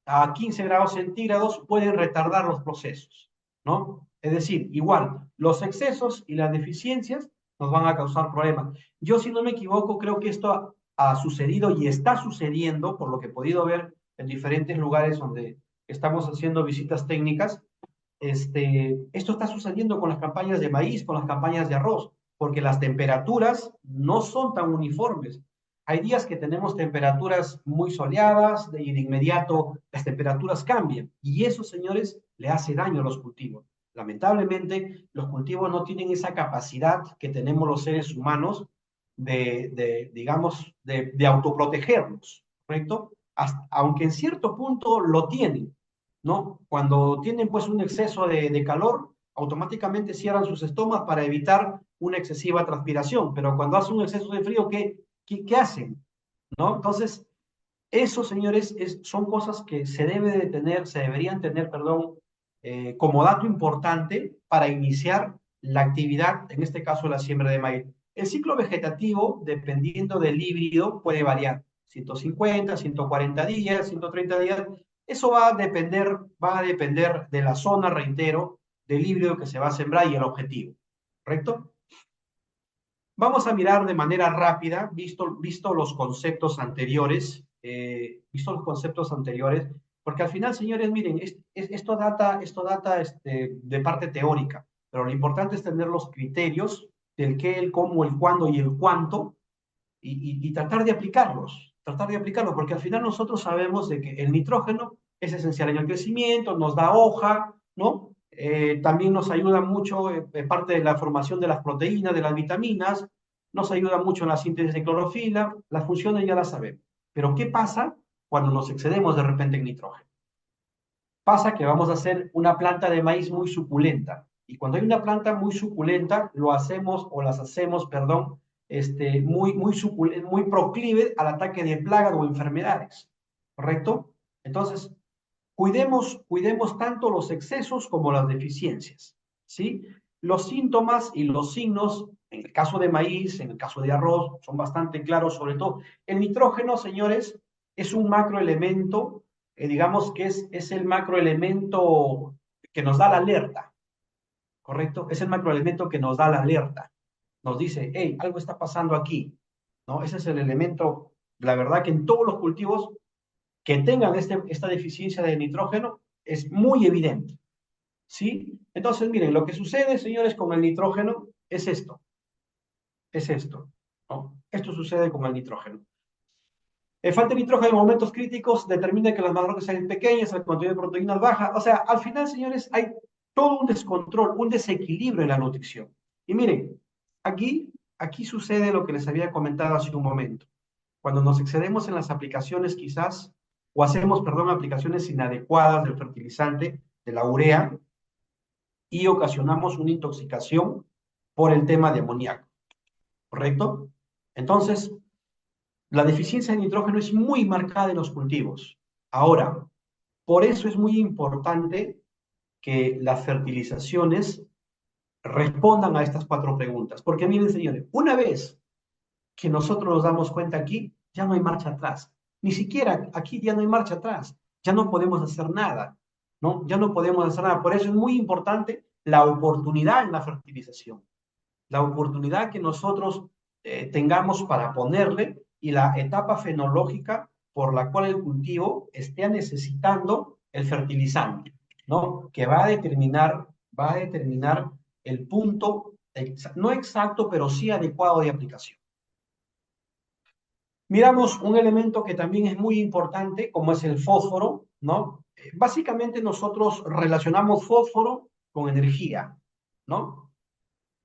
a 15 grados centígrados pueden retardar los procesos, ¿no? Es decir, igual, los excesos y las deficiencias nos van a causar problemas. Yo, si no me equivoco, creo que esto ha sucedido y está sucediendo, por lo que he podido ver en diferentes lugares donde estamos haciendo visitas técnicas, esto está sucediendo con las campañas de maíz, con las campañas de arroz, porque las temperaturas no son tan uniformes. Hay días que tenemos temperaturas muy soleadas y de inmediato las temperaturas cambian. Y eso, señores, le hace daño a los cultivos. Lamentablemente, los cultivos no tienen esa capacidad que tenemos los seres humanos digamos, de autoprotegernos, ¿correcto? Aunque en cierto punto lo tienen, ¿no? Cuando tienen pues un exceso de calor, automáticamente cierran sus estomas para evitar una excesiva transpiración, pero cuando hace un exceso de frío, ¿qué hacen? ¿No? Entonces, eso, señores, son cosas que se deberían tener, perdón, como dato importante para iniciar la actividad, en este caso la siembra de maíz. El ciclo vegetativo, dependiendo del híbrido, puede variar. 150, 140 días, 130 días. Eso va a depender de la zona, reitero, del híbrido que se va a sembrar y el objetivo. ¿Correcto? Vamos a mirar de manera rápida, visto los conceptos anteriores, porque al final, señores, miren, esto data de parte teórica, pero lo importante es tener los criterios del qué, el cómo, el cuándo y el cuánto, y tratar de aplicarlos, porque al final nosotros sabemos de que el nitrógeno es esencial en el crecimiento, nos da hoja, ¿no? También nos ayuda mucho, parte de la formación de las proteínas, de las vitaminas, nos ayuda mucho en la síntesis de clorofila, las funciones ya las sabemos. Pero ¿qué pasa cuando nos excedemos de repente en nitrógeno? Pasa que vamos a hacer una planta de maíz muy suculenta. Y cuando hay una planta muy suculenta, lo hacemos o las hacemos, perdón, muy proclive al ataque de plagas o enfermedades. ¿Correcto? Entonces, cuidemos tanto los excesos como las deficiencias, ¿sí? Los síntomas y los signos, en el caso de maíz, en el caso de arroz, son bastante claros, sobre todo. El nitrógeno, señores, es un macroelemento, digamos que es el macroelemento que nos da la alerta, ¿correcto? Es el macroelemento que nos da la alerta. Nos dice, hey, algo está pasando aquí, ¿no? Ese es el elemento, la verdad que en todos los cultivos que tengan esta deficiencia de nitrógeno es muy evidente, ¿sí? Entonces, miren, lo que sucede, señores, con el nitrógeno es esto, ¿no? Esto sucede con el nitrógeno. Falta de nitrógeno en momentos críticos determina que las macroalgas sean pequeñas, el contenido de proteínas baja. O sea, al final, señores, hay todo un descontrol, un desequilibrio en la nutrición. Y miren, aquí sucede lo que les había comentado hace un momento. Cuando nos excedemos en las aplicaciones quizás, o hacemos, perdón, aplicaciones inadecuadas del fertilizante, de la urea, y ocasionamos una intoxicación por el tema de amoníaco, ¿correcto? Entonces, la deficiencia de nitrógeno es muy marcada en los cultivos. Ahora, por eso es muy importante que las fertilizaciones respondan a estas cuatro preguntas. Porque miren, señores, una vez que nosotros nos damos cuenta aquí, ya no hay marcha atrás. Ni siquiera aquí ya no hay marcha atrás. Ya no podemos hacer nada, ¿no? Ya no podemos hacer nada. Por eso es muy importante la oportunidad en la fertilización, la oportunidad que nosotros tengamos para ponerle y la etapa fenológica por la cual el cultivo esté necesitando el fertilizante, ¿no? Que va a determinar el punto, no exacto, pero sí adecuado de aplicación. Miramos un elemento que también es muy importante, como es el fósforo, ¿no? Básicamente nosotros relacionamos fósforo con energía, ¿no?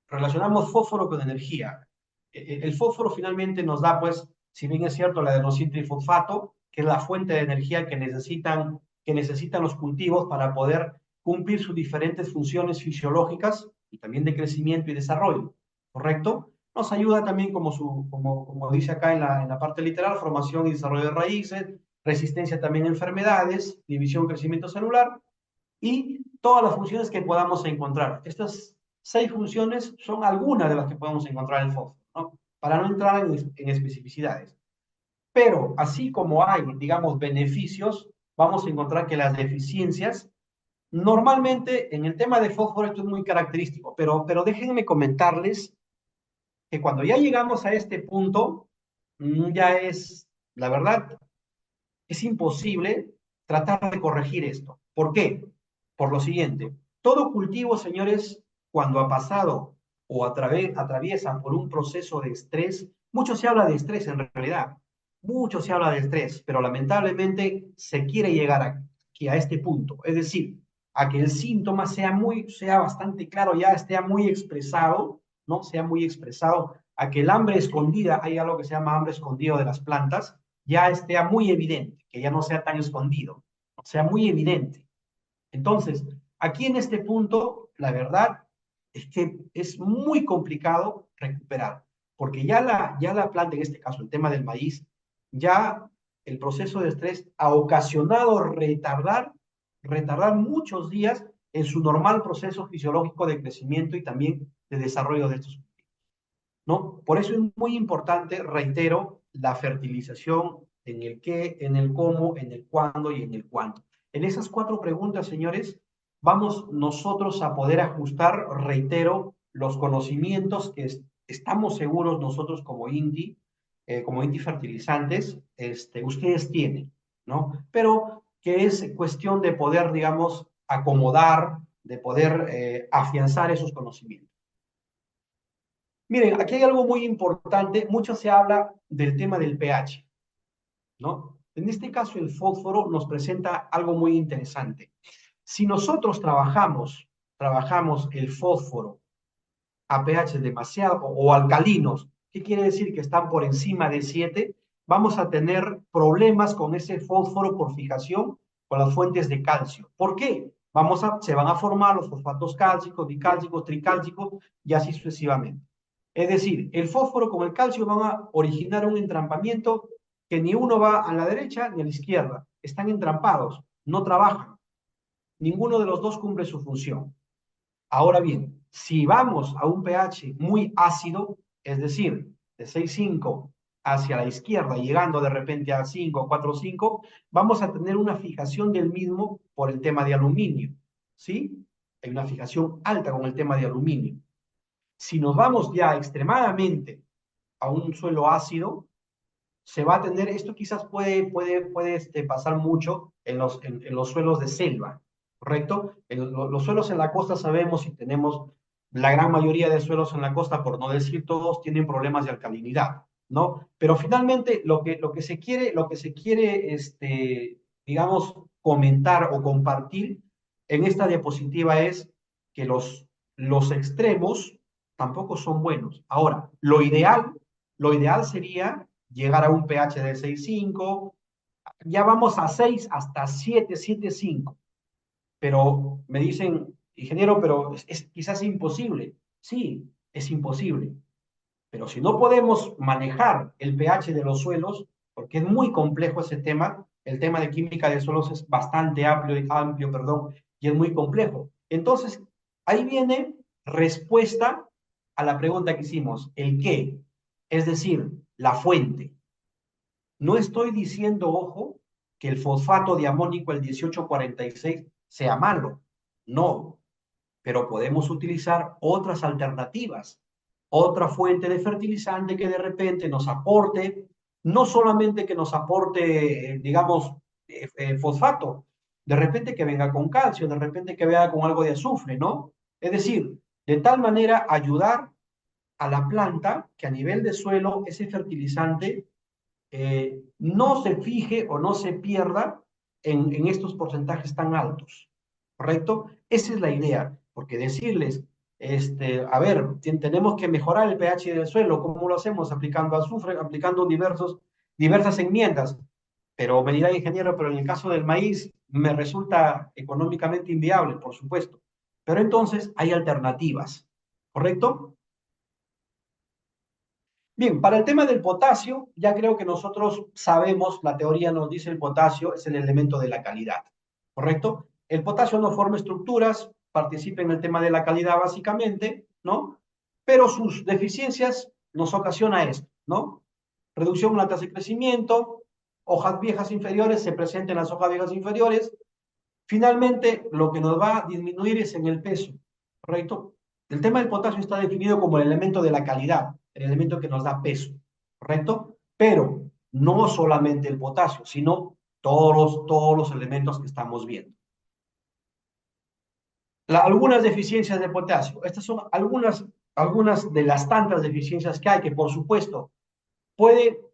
Relacionamos fósforo con energía. El fósforo finalmente nos da, pues, si bien es cierto, la adenosíntrifosfato, que es la fuente de energía que necesitan los cultivos para poder cumplir sus diferentes funciones fisiológicas y también de crecimiento y desarrollo, ¿correcto? Nos ayuda también, como dice acá en la parte literal, formación y desarrollo de raíces, resistencia también a enfermedades, división, crecimiento celular, y todas las funciones que podamos encontrar. Estas 6 funciones son algunas de las que podemos encontrar en el fósforo, ¿no? Para no entrar en especificidades. Pero así como hay, digamos, beneficios, vamos a encontrar que las deficiencias, normalmente en el tema de fósforo esto es muy característico, pero déjenme comentarles que cuando ya llegamos a este punto, ya es, la verdad, es imposible tratar de corregir esto. ¿Por qué? Por lo siguiente, todo cultivo, señores, cuando ha pasado o atraviesa por un proceso de estrés, mucho se habla de estrés en realidad, mucho se habla de estrés, pero lamentablemente se quiere llegar aquí a este punto, es decir, a que el síntoma sea bastante claro, ya esté muy expresado, ¿no? Sea muy expresado, a que el hambre escondida, hay algo que se llama hambre escondido de las plantas, ya esté muy evidente, que ya no sea tan escondido, sea muy evidente. Entonces, aquí en este punto, la verdad es que es muy complicado recuperar, porque ya la planta, en este caso el tema del maíz, ya el proceso de estrés ha ocasionado retardar muchos días en su normal proceso fisiológico de crecimiento y también de desarrollo de estos, ¿no? Por eso es muy importante, reitero, la fertilización en el qué, en el cómo, en el cuándo y en el cuánto. En esas 4 preguntas, señores, vamos nosotros a poder ajustar, reitero, los conocimientos que estamos seguros nosotros como INTI Fertilizantes, ustedes tienen, ¿no? Pero que es cuestión de poder, digamos, acomodar, de poder afianzar esos conocimientos. Miren, aquí hay algo muy importante, mucho se habla del tema del pH, ¿no? En este caso el fósforo nos presenta algo muy interesante. Si nosotros trabajamos el fósforo a pH demasiado o alcalinos, ¿qué quiere decir? Que están por encima de 7, vamos a tener problemas con ese fósforo por fijación con las fuentes de calcio. ¿Por qué? Se van a formar los fosfatos cálcicos, dicálcicos, tricálcicos y así sucesivamente. Es decir, el fósforo con el calcio van a originar un entrampamiento que ni uno va a la derecha ni a la izquierda. Están entrampados, no trabajan. Ninguno de los dos cumple su función. Ahora bien, si vamos a un pH muy ácido, es decir, de 6,5 hacia la izquierda, llegando de repente a 5, 4, 5, vamos a tener una fijación del mismo por el tema de aluminio, ¿sí? Hay una fijación alta con el tema de aluminio. Si nos vamos ya extremadamente a un suelo ácido, se va a tener, esto quizás puede pasar mucho en los suelos de selva, ¿correcto? Los suelos en la costa sabemos y tenemos la gran mayoría de suelos en la costa, por no decir todos, tienen problemas de alcalinidad, ¿no? Pero finalmente lo que se quiere, digamos, comentar o compartir en esta diapositiva es que los extremos tampoco son buenos. Ahora, lo ideal sería llegar a un pH de 6,5, ya vamos a 6 hasta 7, 7,5. Pero me dicen, ingeniero, pero es quizás imposible. Sí, es imposible. Pero si no podemos manejar el pH de los suelos, porque es muy complejo ese tema, el tema de química de suelos es bastante amplio, perdón, y es muy complejo. Entonces, ahí viene respuesta a la pregunta que hicimos, el qué, es decir, la fuente. No estoy diciendo, ojo, que el fosfato diamónico, el 1846, sea malo. No, pero podemos utilizar otras alternativas, otra fuente de fertilizante que de repente nos aporte, no solamente que nos aporte, digamos, fosfato, de repente que venga con calcio, de repente que venga con algo de azufre, ¿no? Es decir, de tal manera ayudar a la planta que a nivel de suelo ese fertilizante no se fije o no se pierda en estos porcentajes tan altos, ¿correcto? Esa es la idea, porque decirles, a ver, tenemos que mejorar el pH del suelo, ¿cómo lo hacemos? Aplicando azufre, aplicando diversas enmiendas, pero me dirá ingeniero, pero en el caso del maíz me resulta económicamente inviable, por supuesto, pero entonces hay alternativas, ¿correcto? Bien, para el tema del potasio, ya creo que nosotros sabemos, la teoría nos dice el potasio es el elemento de la calidad, ¿correcto? El potasio no forma estructuras, participa en el tema de la calidad básicamente, ¿no? Pero sus deficiencias nos ocasiona esto, ¿no? Reducción en la tasa de crecimiento, hojas viejas inferiores, se presentan las hojas viejas inferiores. Finalmente, lo que nos va a disminuir es en el peso, ¿correcto? El tema del potasio está definido como el elemento de la calidad, el elemento que nos da peso, ¿correcto? Pero no solamente el potasio, sino todos los elementos que estamos viendo. Algunas deficiencias de potasio. Estas son algunas de las tantas deficiencias que hay, que por supuesto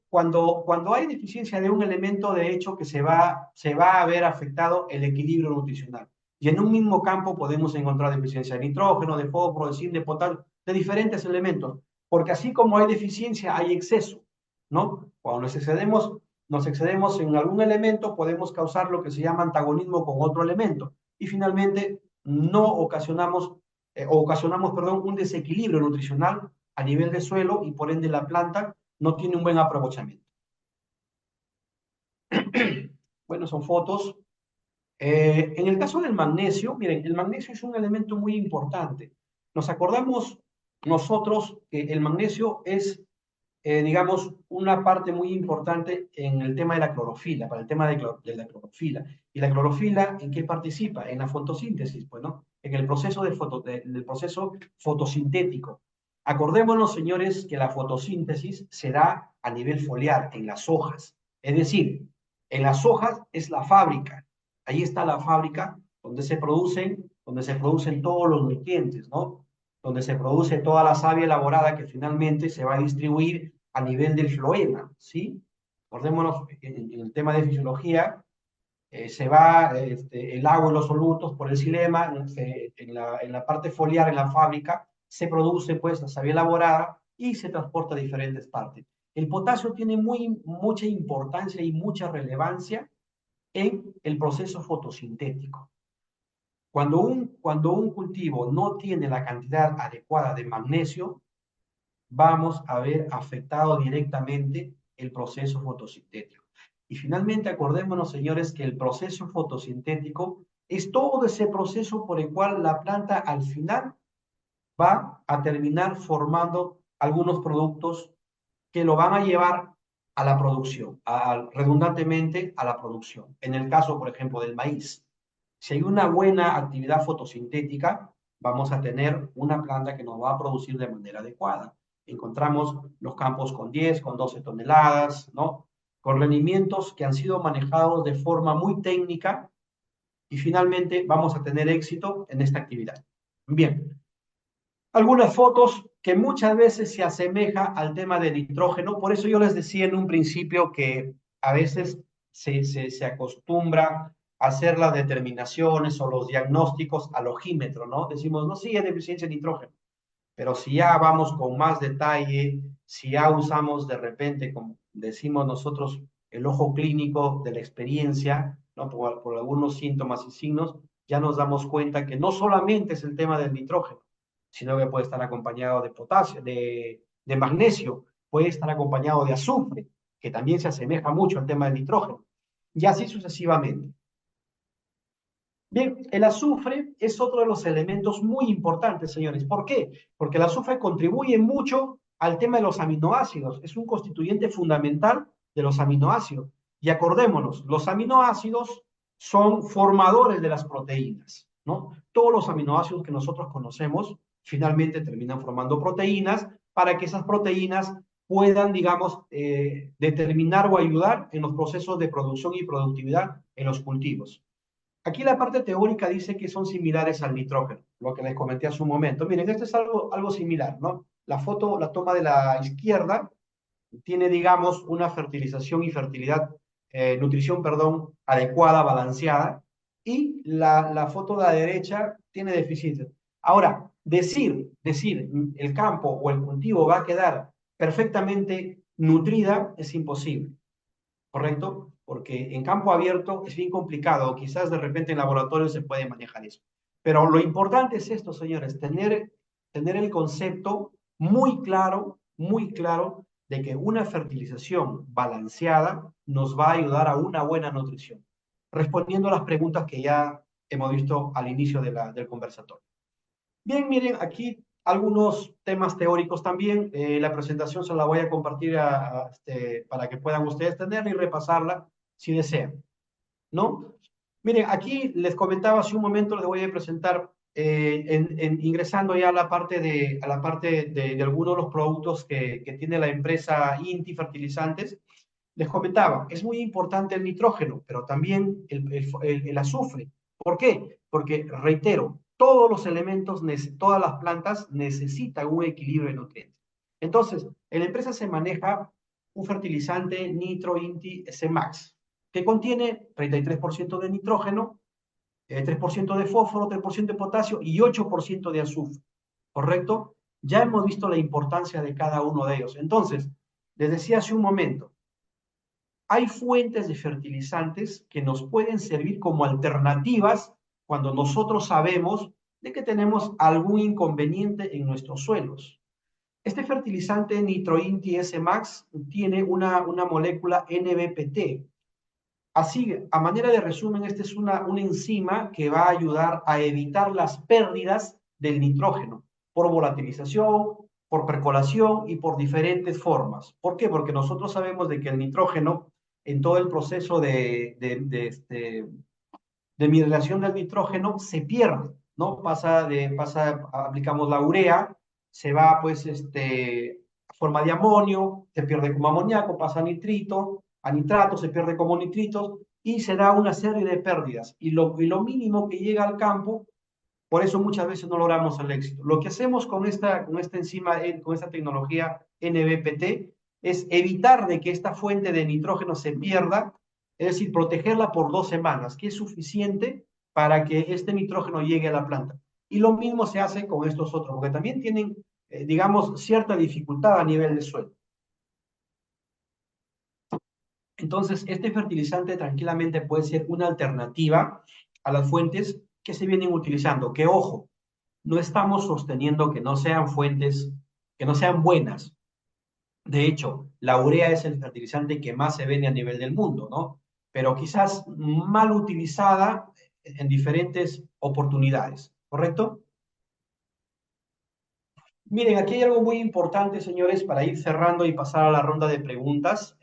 cuando hay deficiencia de un elemento, de hecho, que se va a ver afectado el equilibrio nutricional. Y en un mismo campo podemos encontrar deficiencia de nitrógeno, de fósforo, de zinc, de potasio, de diferentes elementos. Porque así como hay deficiencia, hay exceso, ¿no? Cuando nos excedemos en algún elemento, podemos causar lo que se llama antagonismo con otro elemento. Y finalmente, no ocasionamos, perdón, un desequilibrio nutricional a nivel de suelo y por ende la planta no tiene un buen aprovechamiento. Bueno, son fotos. En el caso del magnesio, miren, el magnesio es un elemento muy importante. Nos acordamos nosotros que el magnesio es, digamos, una parte muy importante en el tema de la clorofila, para el tema de la clorofila. ¿Y la clorofila en qué participa? En la fotosíntesis, pues, ¿no? En el proceso del proceso fotosintético. Acordémonos, señores, que la fotosíntesis se da a nivel foliar, en las hojas. Es decir, en las hojas es la fábrica. Ahí está la fábrica donde se producen todos los nutrientes, ¿no? Donde se produce toda la savia elaborada que finalmente se va a distribuir a nivel del floema, ¿sí? Acordémonos, en el tema de fisiología, se va el agua y los solutos por el xilema, en la parte foliar, en la fábrica, se produce pues la savia elaborada y se transporta a diferentes partes. El potasio tiene mucha importancia y mucha relevancia en el proceso fotosintético. Cuando un cultivo no tiene la cantidad adecuada de magnesio, vamos a ver afectado directamente el proceso fotosintético. Y finalmente, acordémonos, señores, que el proceso fotosintético es todo ese proceso por el cual la planta al final va a terminar formando algunos productos que lo van a llevar a la producción, redundantemente a la producción. En el caso, por ejemplo, del maíz. Si hay una buena actividad fotosintética, vamos a tener una planta que nos va a producir de manera adecuada. Encontramos los campos con 10, con 12 toneladas, ¿no? Con rendimientos que han sido manejados de forma muy técnica y finalmente vamos a tener éxito en esta actividad. Bien, Algunas fotos que muchas veces se asemeja al tema del nitrógeno, por eso yo les decía en un principio que a veces se acostumbra a hacer las determinaciones o los diagnósticos al ojímetro, ¿no? Decimos, no, sí, es deficiencia de nitrógeno, pero si ya vamos con más detalle, si ya usamos de repente, como decimos nosotros, el ojo clínico de la experiencia, ¿no? Por algunos síntomas y signos, ya nos damos cuenta que no solamente es el tema del nitrógeno, sino que puede estar acompañado de potasio, de magnesio, puede estar acompañado de azufre, que también se asemeja mucho al tema del nitrógeno, y así sucesivamente. Bien, el azufre es otro de los elementos muy importantes, señores. ¿Por qué? Porque el azufre contribuye mucho al tema de los aminoácidos. Es un constituyente fundamental de los aminoácidos. Y acordémonos, los aminoácidos son formadores de las proteínas, ¿no? Todos los aminoácidos que nosotros conocemos finalmente terminan formando proteínas para que esas proteínas puedan, digamos, determinar o ayudar en los procesos de producción y productividad en los cultivos. Aquí la parte teórica dice que son similares al nitrógeno, lo que les comenté hace un momento. Miren, esto es algo similar, ¿no? La foto, la toma de la izquierda, tiene, digamos, una fertilización y fertilidad, nutrición, perdón, adecuada, balanceada, y la foto de la derecha tiene deficiencias. Ahora, decir, el campo o el cultivo va a quedar perfectamente nutrida es imposible. ¿Correcto? Porque en campo abierto es bien complicado, quizás de repente en laboratorio se puede manejar eso. Pero lo importante es esto, señores, tener el concepto muy claro de que una fertilización balanceada nos va a ayudar a una buena nutrición, respondiendo a las preguntas que ya hemos visto al inicio del conversatorio. Bien, miren, aquí algunos temas teóricos también. La presentación se la voy a compartir para que puedan ustedes tenerla y repasarla si desean, ¿no? Miren, aquí les comentaba hace un momento, les voy a presentar, ingresando ya a la parte de algunos de los productos que tiene la empresa Inti Fertilizantes. Les comentaba, es muy importante el nitrógeno, pero también el azufre. ¿Por qué? Porque, reitero, todos los elementos, todas las plantas necesitan un equilibrio de nutrientes. Entonces, en la empresa se maneja un fertilizante Nitro Inti S-Max, que contiene 33% de nitrógeno, 3% de fósforo, 3% de potasio y 8% de azufre. ¿Correcto? Ya hemos visto la importancia de cada uno de ellos. Entonces, les decía hace un momento, hay fuentes de fertilizantes que nos pueden servir como alternativas cuando nosotros sabemos de que tenemos algún inconveniente en nuestros suelos. Este fertilizante Nitrointi S-Max tiene una molécula NBPT. Así, a manera de resumen, esta es una enzima que va a ayudar a evitar las pérdidas del nitrógeno por volatilización, por percolación y por diferentes formas. ¿Por qué? Porque nosotros sabemos de que el nitrógeno, en todo el proceso de migración del nitrógeno, se pierde, ¿no? Aplicamos la urea, se va, pues, a forma de amonio, se pierde como amoníaco, pasa a nitrito, a nitrato, se pierde como nitritos, y se da una serie de pérdidas. Y lo mínimo que llega al campo, por eso muchas veces no logramos el éxito. Lo que hacemos con esta enzima, con esta tecnología NBPT, es evitar de que esta fuente de nitrógeno se pierda, es decir, protegerla por 2 semanas, que es suficiente para que este nitrógeno llegue a la planta. Y lo mismo se hace con estos otros, porque también tienen, digamos, cierta dificultad a nivel de suelo. Entonces, este fertilizante tranquilamente puede ser una alternativa a las fuentes que se vienen utilizando. Que ojo, no estamos sosteniendo que no sean fuentes, que no sean buenas. De hecho, la urea es el fertilizante que más se vende a nivel del mundo, ¿no? Pero quizás mal utilizada en diferentes oportunidades, ¿correcto? Miren, aquí hay algo muy importante, señores, para ir cerrando y pasar a la ronda de preguntas.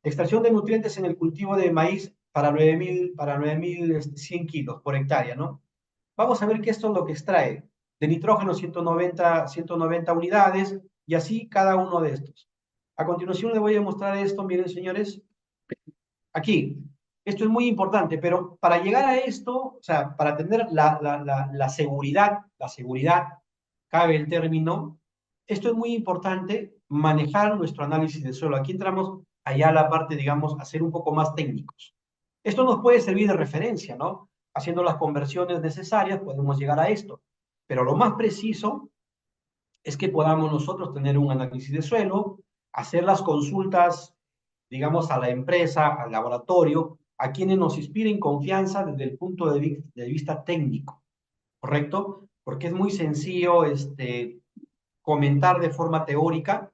Extracción de nutrientes en el cultivo de maíz para 9.100 kilos por hectárea, ¿no? Vamos a ver qué esto es lo que extrae. De nitrógeno 190 unidades y así cada uno de estos. A continuación les voy a mostrar esto, miren, señores. Aquí, esto es muy importante, pero para llegar a esto, o sea, para tener la seguridad cabe el término, esto es muy importante, manejar nuestro análisis de suelo. Aquí entramos allá a la parte, digamos, a ser un poco más técnicos. Esto nos puede servir de referencia, ¿no? Haciendo las conversiones necesarias podemos llegar a esto. Pero lo más preciso es que podamos nosotros tener un análisis de suelo, hacer las consultas, digamos, a la empresa, al laboratorio, a quienes nos inspiren confianza desde el punto de vista técnico, ¿correcto? Porque es muy sencillo comentar de forma teórica,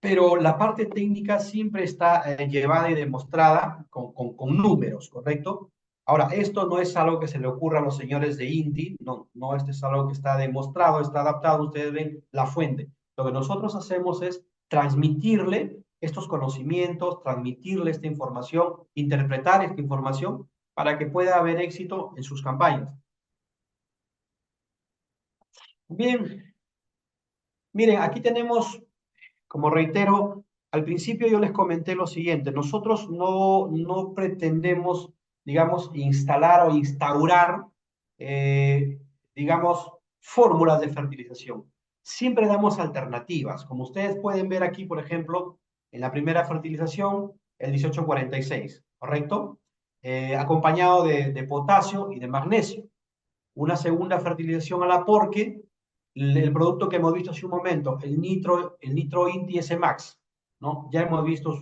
pero la parte técnica siempre está llevada y demostrada con números, ¿correcto? Ahora, esto no es algo que se le ocurra a los señores de INTI, no, no, esto es algo que está demostrado, está adaptado, ustedes ven la fuente. Lo que nosotros hacemos es transmitirle estos conocimientos, transmitirle esta información, interpretar esta información para que pueda haber éxito en sus campañas. Bien, miren, aquí tenemos, como reitero, al principio yo les comenté lo siguiente, nosotros no pretendemos, digamos, instalar o instaurar, digamos, fórmulas de fertilización. Siempre damos alternativas. Como ustedes pueden ver aquí, por ejemplo, en la primera fertilización, el 1846, ¿correcto? Acompañado de potasio y de magnesio. Una segunda fertilización a la porque, el producto que hemos visto hace un momento, el Nitro Inti S Max, ¿no? Ya hemos visto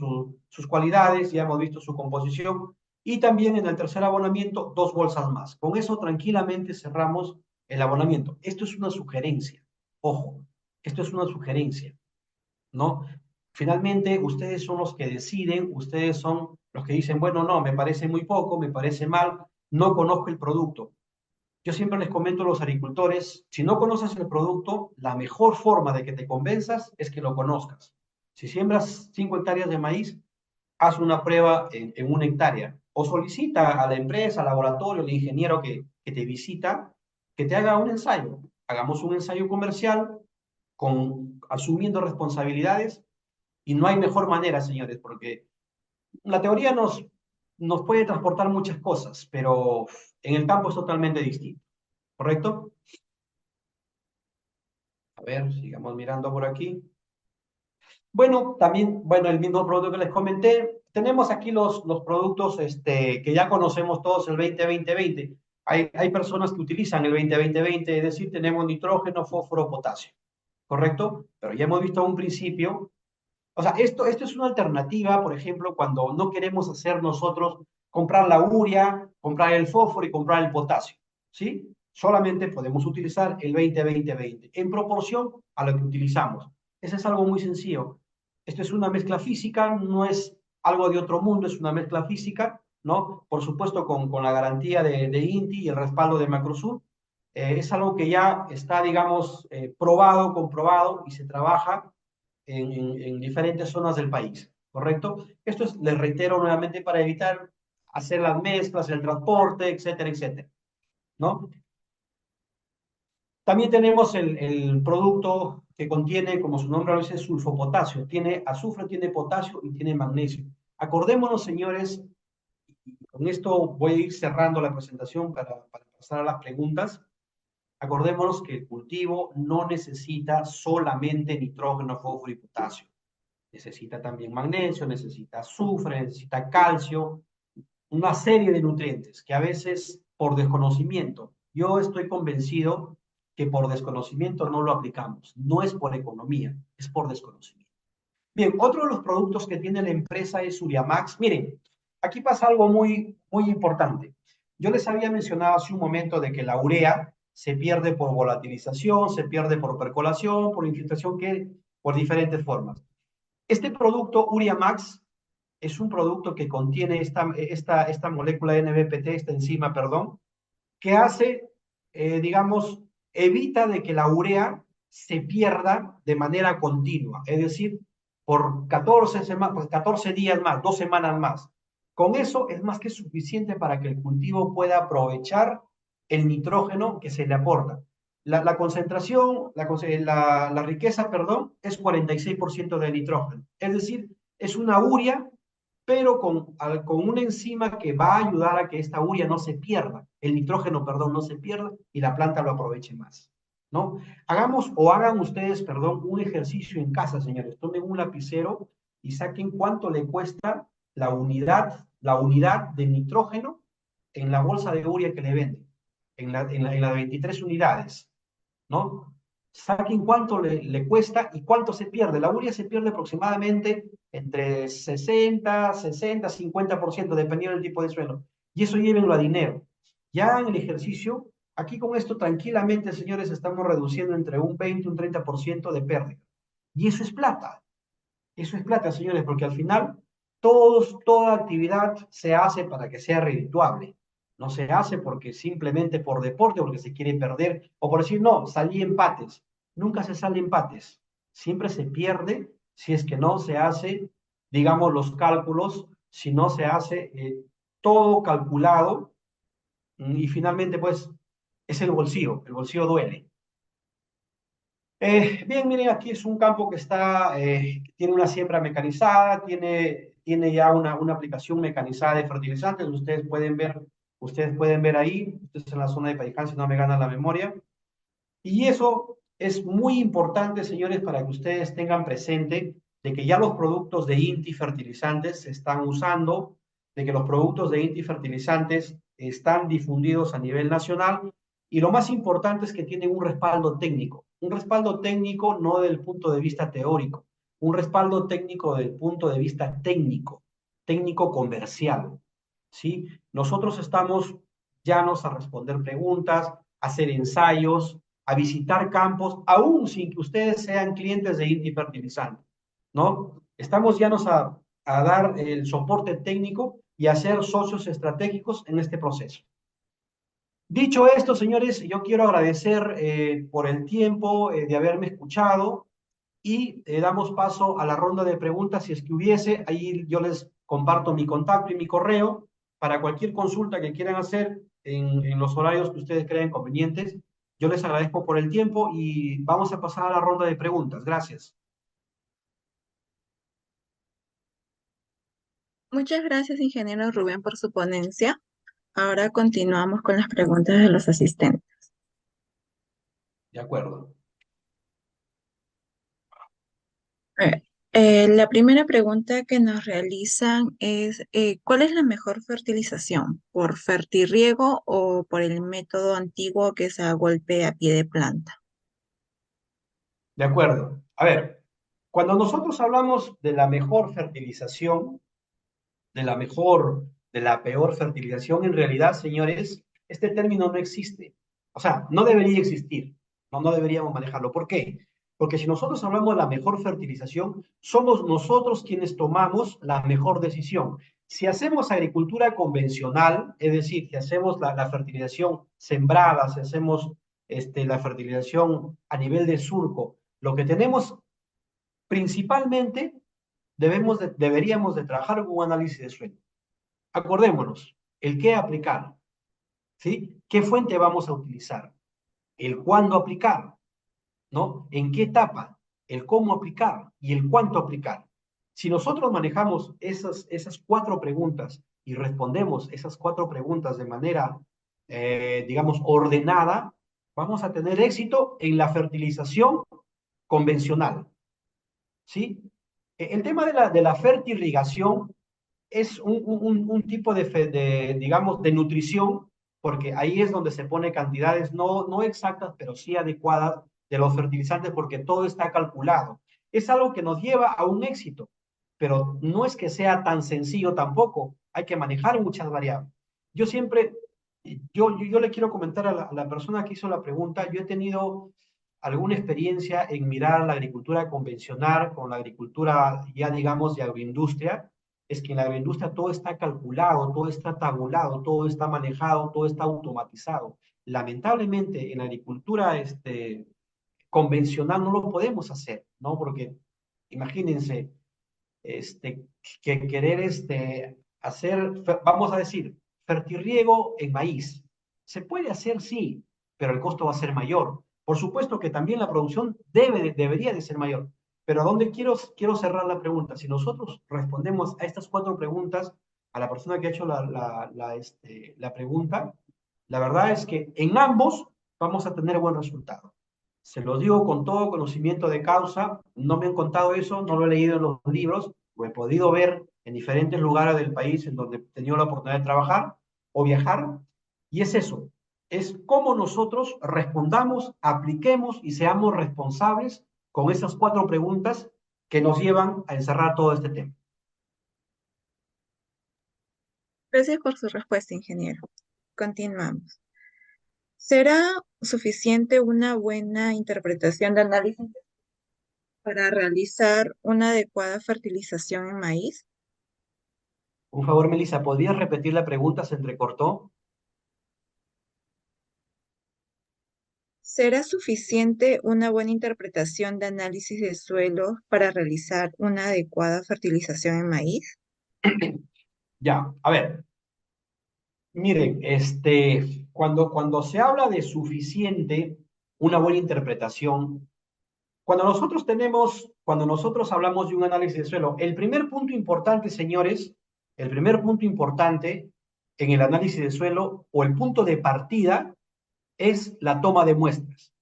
sus cualidades, ya hemos visto su composición, y también en el tercer abonamiento, 2 bolsas más. Con eso tranquilamente cerramos el abonamiento. Esto es una sugerencia, ojo, esto es una sugerencia, ¿no? Finalmente, ustedes son los que deciden, ustedes son los que dicen, bueno, no, me parece muy poco, me parece mal, no conozco el producto. Yo siempre les comento a los agricultores, si no conoces el producto, la mejor forma de que te convenzas es que lo conozcas. Si siembras 5 hectáreas de maíz, haz una prueba en 1 hectárea o solicita a la empresa, al laboratorio, al ingeniero que te visita, que te haga un ensayo. Hagamos un ensayo comercial asumiendo responsabilidades y no hay mejor manera, señores, porque la teoría nos puede transportar muchas cosas, pero en el campo es totalmente distinto. ¿Correcto? A ver, sigamos mirando por aquí. Bueno, también, bueno, el mismo producto que les comenté. Tenemos aquí los productos que ya conocemos todos, el 20-20-20. Hay personas que utilizan el 20-20-20, es decir, tenemos nitrógeno, fósforo, potasio. ¿Correcto? Pero ya hemos visto a un principio. O sea, esto es una alternativa, por ejemplo, cuando no queremos hacer nosotros comprar la urea, comprar el fósforo y comprar el potasio. ¿Sí? Solamente podemos utilizar el 20-20-20 en proporción a lo que utilizamos. Eso es algo muy sencillo. Esto es una mezcla física, no es algo de otro mundo, es una mezcla física, ¿no? Por supuesto, con la garantía de INTI y el respaldo de Macrosur. Es algo que ya está, digamos, probado, comprobado y se trabaja en diferentes zonas del país, ¿correcto? Esto es, les reitero nuevamente, para evitar hacer las mezclas, el transporte, etcétera, etcétera, ¿no? También tenemos el producto que contiene, como su nombre lo dice, sulfopotasio. Tiene azufre, tiene potasio y tiene magnesio. Acordémonos, señores, y con esto voy a ir cerrando la presentación para pasar a las preguntas. Acordémonos que el cultivo no necesita solamente nitrógeno, fósforo y potasio. Necesita también magnesio, necesita azufre, necesita calcio, una serie de nutrientes que a veces por desconocimiento, yo estoy convencido que por desconocimiento no lo aplicamos. No es por economía, es por desconocimiento. Bien, otro de los productos que tiene la empresa es Uriamax. Miren, aquí pasa algo muy importante. Yo les había mencionado hace un momento de que la urea se pierde por volatilización, se pierde por percolación, por infiltración, por diferentes formas. Este producto Uriamax es un producto que contiene esta molécula NBPT, esta enzima, perdón, que hace, digamos, evita de que la urea se pierda de manera continua, es decir, por 14 días más, 2 semanas más. Con eso es más que suficiente para que el cultivo pueda aprovechar el nitrógeno que se le aporta. La concentración, la riqueza, perdón, es 46% de nitrógeno. Es decir, es una urea, pero con una enzima que va a ayudar a que esta urea no se pierda, el nitrógeno, perdón, no se pierda y la planta lo aproveche más. ¿no? Hagamos o hagan ustedes, perdón, un ejercicio en casa, señores. Tomen un lapicero y saquen cuánto le cuesta la unidad de nitrógeno en la bolsa de urea que le venden, en la de 23 unidades, ¿no? Saquen cuánto le cuesta y cuánto se pierde. La urea se pierde aproximadamente entre 50%, dependiendo del tipo de suelo. Y eso llévenlo a dinero. Ya en el ejercicio, aquí con esto tranquilamente, señores, estamos reduciendo entre un 20 y un 30% de pérdida. Y eso es plata. Eso es plata, señores, porque al final toda actividad se hace para que sea redituable. No se hace porque simplemente por deporte, porque se quiere perder, o por decir, no, salí empates. Nunca se sale empates. Siempre se pierde si es que no se hace, digamos, los cálculos, si no se hace todo calculado y finalmente, pues, es el bolsillo duele. Bien, miren, aquí es un campo que tiene una siembra mecanizada, tiene ya una aplicación mecanizada de fertilizantes. Ustedes pueden ver ahí, esto es en la zona de Paiján, si no me gana la memoria. Y eso es muy importante, señores, para que ustedes tengan presente de que ya los productos de INTI fertilizantes se están usando, de que los productos de INTI fertilizantes están difundidos a nivel nacional y lo más importante es que tienen un respaldo técnico no del punto de vista teórico, un respaldo técnico del punto de vista técnico comercial, ¿sí? Nosotros estamos llanos a responder preguntas, a hacer ensayos, a visitar campos, aún sin que ustedes sean clientes de INTI Fertilizante, ¿no? Estamos llanos a dar el soporte técnico y a ser socios estratégicos en este proceso. Dicho esto, señores, yo quiero agradecer por el tiempo de haberme escuchado y damos paso a la ronda de preguntas si es que hubiese. Ahí yo les comparto mi contacto y mi correo para cualquier consulta que quieran hacer en los horarios que ustedes creen convenientes. Yo les agradezco por el tiempo y vamos a pasar a la ronda de preguntas. Gracias. Muchas gracias, ingeniero Rubén, por su ponencia. Ahora continuamos con las preguntas de los asistentes. De acuerdo. A ver, la primera pregunta que nos realizan es, ¿cuál es la mejor fertilización? ¿Por fertirriego o por el método antiguo que es a golpe a pie de planta? De acuerdo. A ver, cuando nosotros hablamos de la mejor fertilización, de la peor fertilización, en realidad, señores, este término no existe. O sea, no debería existir. No deberíamos manejarlo. ¿Por qué? Porque si nosotros hablamos de la mejor fertilización, somos nosotros quienes tomamos la mejor decisión. Si hacemos agricultura convencional, es decir, si hacemos la fertilización sembrada, si hacemos la fertilización a nivel de surco, lo que tenemos principalmente deberíamos de trabajar con un análisis de suelo. Acordémonos, el qué aplicar, ¿sí? ¿Qué fuente vamos a utilizar? El cuándo aplicar, ¿no? ¿En qué etapa? El cómo aplicar y el cuánto aplicar. Si nosotros manejamos esas cuatro preguntas y respondemos esas cuatro preguntas de manera, digamos, ordenada, vamos a tener éxito en la fertilización convencional, ¿sí? El tema de la fertirrigación es un tipo digamos, de nutrición, porque ahí es donde se pone cantidades no exactas, pero sí adecuadas de los fertilizantes, porque todo está calculado. Es algo que nos lleva a un éxito, pero no es que sea tan sencillo tampoco. Hay que manejar muchas variables. Yo siempre, yo le quiero comentar a la persona que hizo la pregunta, yo he tenido alguna experiencia en mirar la agricultura convencional con la agricultura ya digamos de agroindustria, es que en la agroindustria todo está calculado, todo está tabulado, todo está manejado, todo está automatizado. Lamentablemente en la agricultura convencional no lo podemos hacer, ¿no? Porque imagínense, este, que querer hacer, vamos a decir, fertirriego en maíz. Se puede hacer, sí, pero el costo va a ser mayor. Por supuesto que también la producción debería de ser mayor. Pero ¿a dónde quiero cerrar la pregunta? Si nosotros respondemos a estas cuatro preguntas, a la persona que ha hecho la pregunta, la verdad es que en ambos vamos a tener buen resultado. Se los digo con todo conocimiento de causa, no me han contado eso, no lo he leído en los libros, lo he podido ver en diferentes lugares del país en donde he tenido la oportunidad de trabajar o viajar, y es eso, es cómo nosotros respondamos, apliquemos y seamos responsables con esas 4 preguntas que nos llevan a encerrar todo este tema. Gracias por su respuesta, ingeniero. Continuamos. ¿Será suficiente una buena interpretación de análisis para realizar una adecuada fertilización en maíz? Por favor, Melissa, ¿podrías repetir la pregunta? Se entrecortó. ¿Será suficiente una buena interpretación de análisis de suelo para realizar una adecuada fertilización en maíz? Ya, a ver, miren, cuando se habla de suficiente, una buena interpretación, cuando nosotros hablamos de un análisis de suelo, el primer punto importante, señores, el primer punto importante en el análisis de suelo o el punto de partida es la toma de muestras.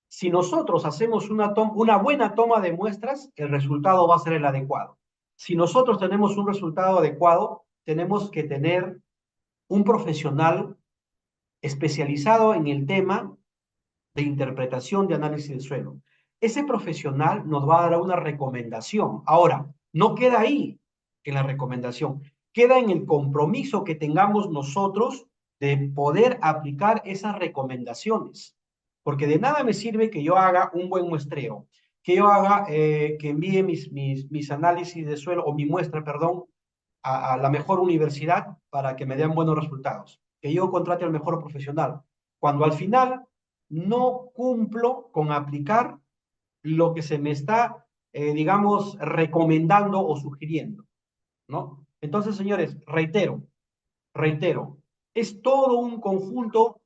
Si nosotros hacemos una buena toma de muestras, el resultado va a ser el adecuado. Si nosotros tenemos un resultado adecuado, tenemos que tener un profesional especializado en el tema de interpretación de análisis de suelo. Ese profesional nos va a dar una recomendación. Ahora, no queda ahí en la recomendación, queda en el compromiso que tengamos nosotros de poder aplicar esas recomendaciones. Porque de nada me sirve que yo haga un buen muestreo, que yo haga, que envíe mis análisis de suelo, o mi muestra, perdón, a la mejor universidad para que me den buenos resultados, que yo contrate al mejor profesional, cuando al final no cumplo con aplicar lo que se me está, digamos, recomendando o sugiriendo, ¿no? Entonces, señores, reitero, es todo un conjunto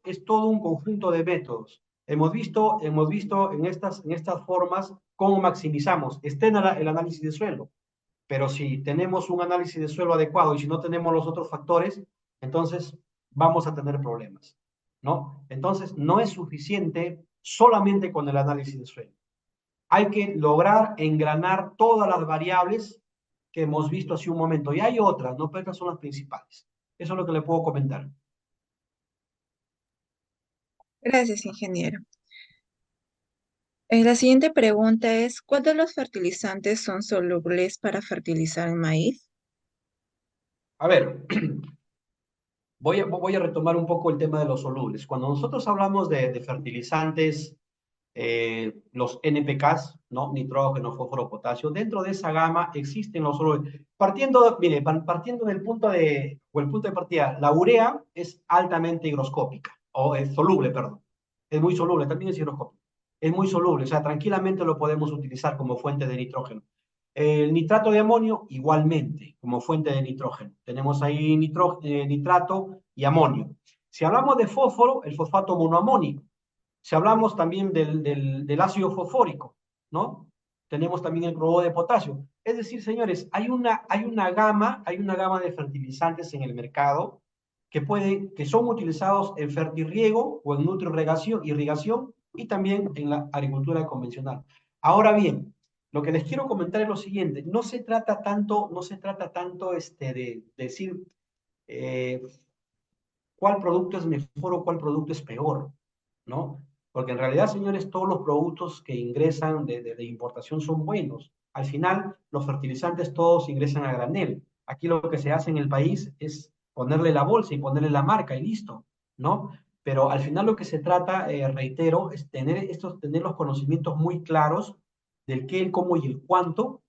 de métodos. Hemos visto en estas formas cómo maximizamos. Está en el análisis de suelo, pero si tenemos un análisis de suelo adecuado y si no tenemos los otros factores, entonces vamos a tener problemas, ¿no? Entonces, no es suficiente solamente con el análisis de suelo. Hay que lograr engranar todas las variables que hemos visto hace un momento. Y hay otras, ¿no? Pero estas son las principales. Eso es lo que le puedo comentar. Gracias, ingeniero. La siguiente pregunta es, ¿cuál de los fertilizantes son solubles para fertilizar el maíz? A ver, voy a retomar un poco el tema de los solubles. Cuando nosotros hablamos de fertilizantes, los NPKs, ¿no? Nitrógeno, fósforo, potasio, dentro de esa gama existen los solubles. Partiendo del o el punto de partida, la urea es altamente higroscópica, o es soluble, perdón. Es muy soluble, también es higroscópica. Es muy soluble, o sea, tranquilamente lo podemos utilizar como fuente de nitrógeno. El nitrato de amonio, igualmente, como fuente de nitrógeno. Tenemos ahí nitrato y amonio. Si hablamos de fósforo, el fosfato monoamónico. Si hablamos también del ácido fosfórico, ¿no? Tenemos también el cloruro de potasio. Es decir, señores, hay una gama de fertilizantes en el mercado que son utilizados en fertirriego o en irrigación y también en la agricultura convencional. Ahora bien, lo que les quiero comentar es lo siguiente: no se trata tanto de decir eh, cuál producto es mejor o cuál producto es peor, ¿no? Porque en realidad, señores, todos los productos que ingresan de importación son buenos. Al final, los fertilizantes todos ingresan a granel. Aquí lo que se hace en el país es ponerle la bolsa y ponerle la marca y listo, ¿no? Pero al final lo que se trata, reitero, es tener los conocimientos muy claros del qué, el cómo y el cuánto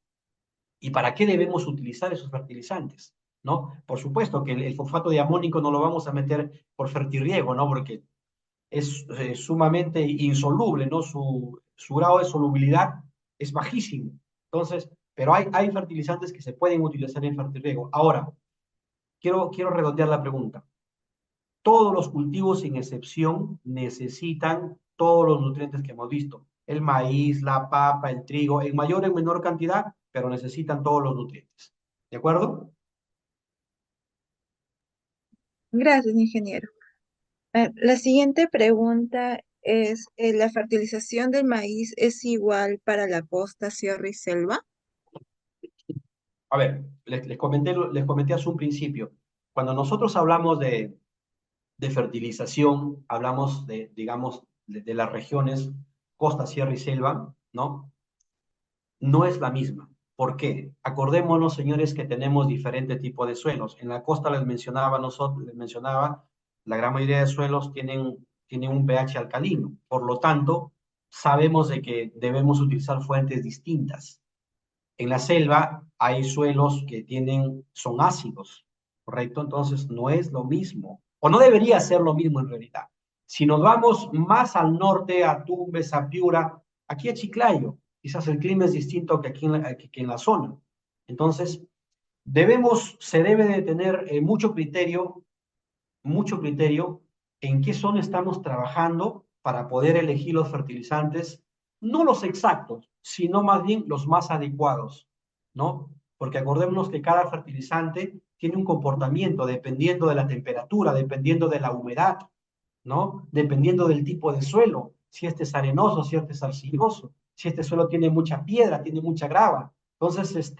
y para qué debemos utilizar esos fertilizantes, ¿no? Por supuesto que el fosfato de amónico no lo vamos a meter por fertirriego, ¿no? Porque es sumamente insoluble, ¿no? Su grado de solubilidad es bajísimo. Entonces, pero hay fertilizantes que se pueden utilizar en fertirriego. Ahora, quiero redondear la pregunta. Todos los cultivos, sin excepción, necesitan todos los nutrientes que hemos visto. El maíz, la papa, el trigo, en mayor o en menor cantidad, pero necesitan todos los nutrientes. ¿De acuerdo? Gracias, ingeniero. La siguiente pregunta es, ¿la fertilización del maíz es igual para la costa, sierra y selva? A ver, les comenté hace un principio, cuando nosotros hablamos de fertilización, hablamos de, digamos, de las regiones costa, sierra y selva, ¿no? No es la misma. ¿Por qué? Acordémonos, señores, que tenemos diferentes tipos de suelos. En la costa les mencionaba, la gran mayoría de suelos tienen un pH alcalino. Por lo tanto, sabemos de que debemos utilizar fuentes distintas. En la selva hay suelos que son ácidos, ¿correcto? Entonces no es lo mismo, o no debería ser lo mismo en realidad. Si nos vamos más al norte, a Tumbes, a Piura, aquí a Chiclayo, quizás el clima es distinto que aquí que en la zona. Entonces, se debe de tener mucho criterio en qué zona estamos trabajando para poder elegir los fertilizantes, no los exactos, sino más bien los más adecuados, ¿no? Porque acordémonos que cada fertilizante tiene un comportamiento dependiendo de la temperatura, dependiendo de la humedad, ¿no? Dependiendo del tipo de suelo, si este es arenoso, si este es arcilloso, si este suelo tiene mucha piedra, tiene mucha grava. Entonces,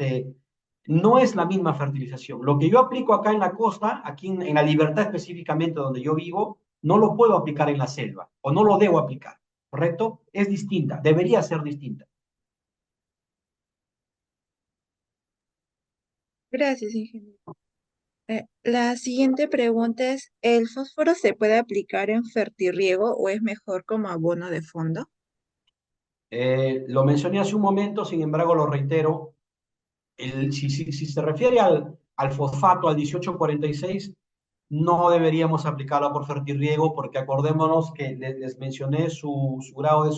no es la misma fertilización. Lo que yo aplico acá en la costa, aquí en la Libertad específicamente donde yo vivo, no lo puedo aplicar en la selva o no lo debo aplicar, ¿correcto? Es distinta, debería ser distinta. Gracias, ingeniero. La siguiente pregunta es, ¿el fósforo se puede aplicar en fertirriego o es mejor como abono de fondo? Lo mencioné hace un momento, sin embargo lo reitero, si se refiere al fosfato, al 1846, no deberíamos aplicarlo por fertirriego porque acordémonos que les mencioné su grado de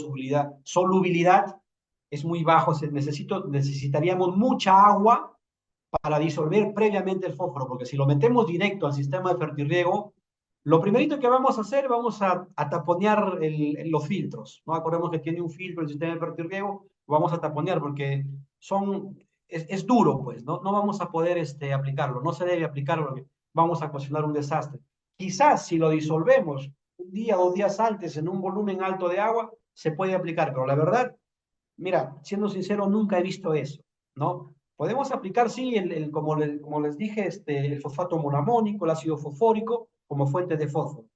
solubilidad es muy bajo, necesitaríamos mucha agua para disolver previamente el fósforo, porque si lo metemos directo al sistema de fertirriego, lo primerito que vamos a hacer, vamos a taponear los filtros, ¿no? Acordemos que tiene un filtro el sistema de fertirriego, lo vamos a taponear porque es duro, pues, ¿no? No vamos a poder aplicarlo, no se debe aplicarlo porque vamos a ocasionar un desastre. Quizás si lo disolvemos un día o 2 días antes en un volumen alto de agua, se puede aplicar, pero la verdad, mira, siendo sincero, nunca he visto eso, ¿no? Podemos aplicar, sí, como les dije, el fosfato monoamónico, el ácido fosfórico, como fuente de fósforo.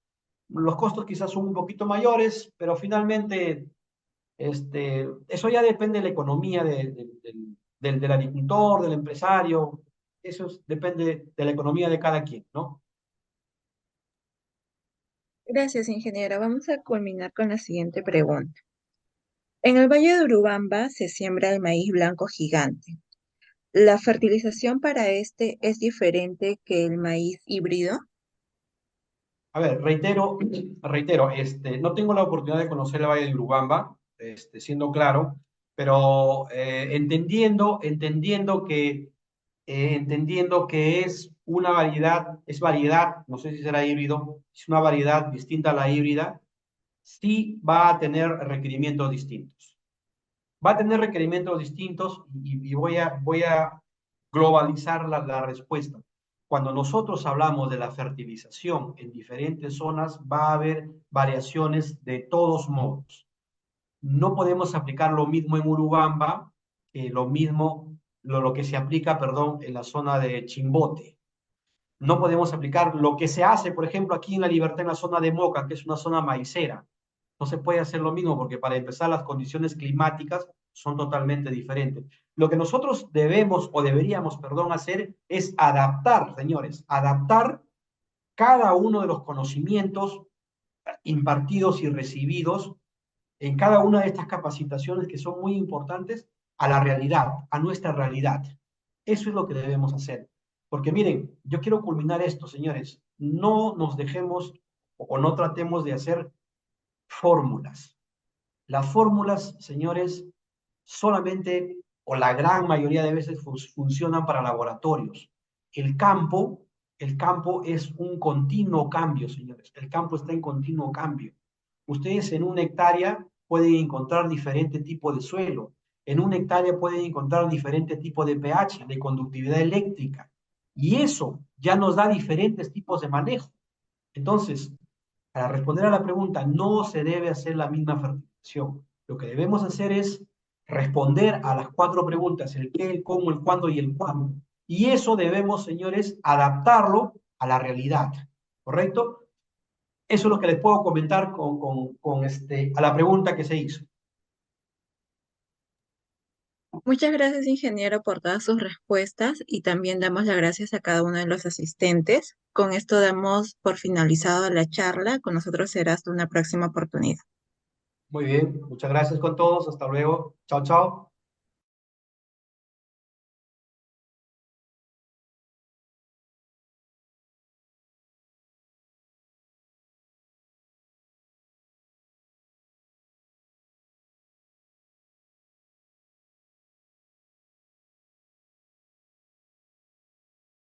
Los costos quizás son un poquito mayores, pero finalmente eso ya depende de la economía del agricultor, del empresario, depende de la economía de cada quien, ¿no? Gracias, ingeniero. Vamos a culminar con la siguiente pregunta. En el Valle de Urubamba se siembra el maíz blanco gigante. ¿La fertilización para este es diferente que el maíz híbrido? A ver, reitero, no tengo la oportunidad de conocer el Valle de Urubamba, siendo claro, pero entendiendo que es variedad, no sé si será híbrido, es una variedad distinta a la híbrida, sí va a tener requerimientos distintos. Va a tener requerimientos distintos y voy a globalizar la respuesta. Cuando nosotros hablamos de la fertilización en diferentes zonas, va a haber variaciones de todos modos. No podemos aplicar lo mismo en Urubamba que lo que se aplica, perdón, en la zona de Chimbote. No podemos aplicar lo que se hace, por ejemplo, aquí en La Libertad, en la zona de Moca, que es una zona maicera. No se puede hacer lo mismo porque para empezar las condiciones climáticas son totalmente diferentes. Lo que nosotros debemos o deberíamos, perdón, hacer es adaptar, señores, adaptar cada uno de los conocimientos impartidos y recibidos en cada una de estas capacitaciones que son muy importantes a la realidad, a nuestra realidad. Eso es lo que debemos hacer. Porque miren, yo quiero culminar esto, señores. No nos dejemos o no tratemos de hacer fórmulas. Las fórmulas, señores, solamente o la gran mayoría de veces funcionan para laboratorios. El campo, el campo es un continuo cambio, señores. El campo está en continuo cambio. Ustedes en una hectárea pueden encontrar diferente tipo de suelo. En una hectárea pueden encontrar diferente tipo de pH, de conductividad eléctrica. Y eso ya nos da diferentes tipos de manejo. Entonces, Para responder a la pregunta, no se debe hacer la misma fertilización. Lo que debemos hacer es responder a las 4 preguntas, el qué, el cómo, el cuándo y el cuándo. Y eso debemos, señores, adaptarlo a la realidad, ¿correcto? Eso es lo que les puedo comentar a la pregunta que se hizo. Muchas gracias, ingeniero, por todas sus respuestas y también damos las gracias a cada uno de los asistentes. Con esto damos por finalizado la charla. Con nosotros será hasta una próxima oportunidad. Muy bien, muchas gracias con todos. Hasta luego. Chao, chao.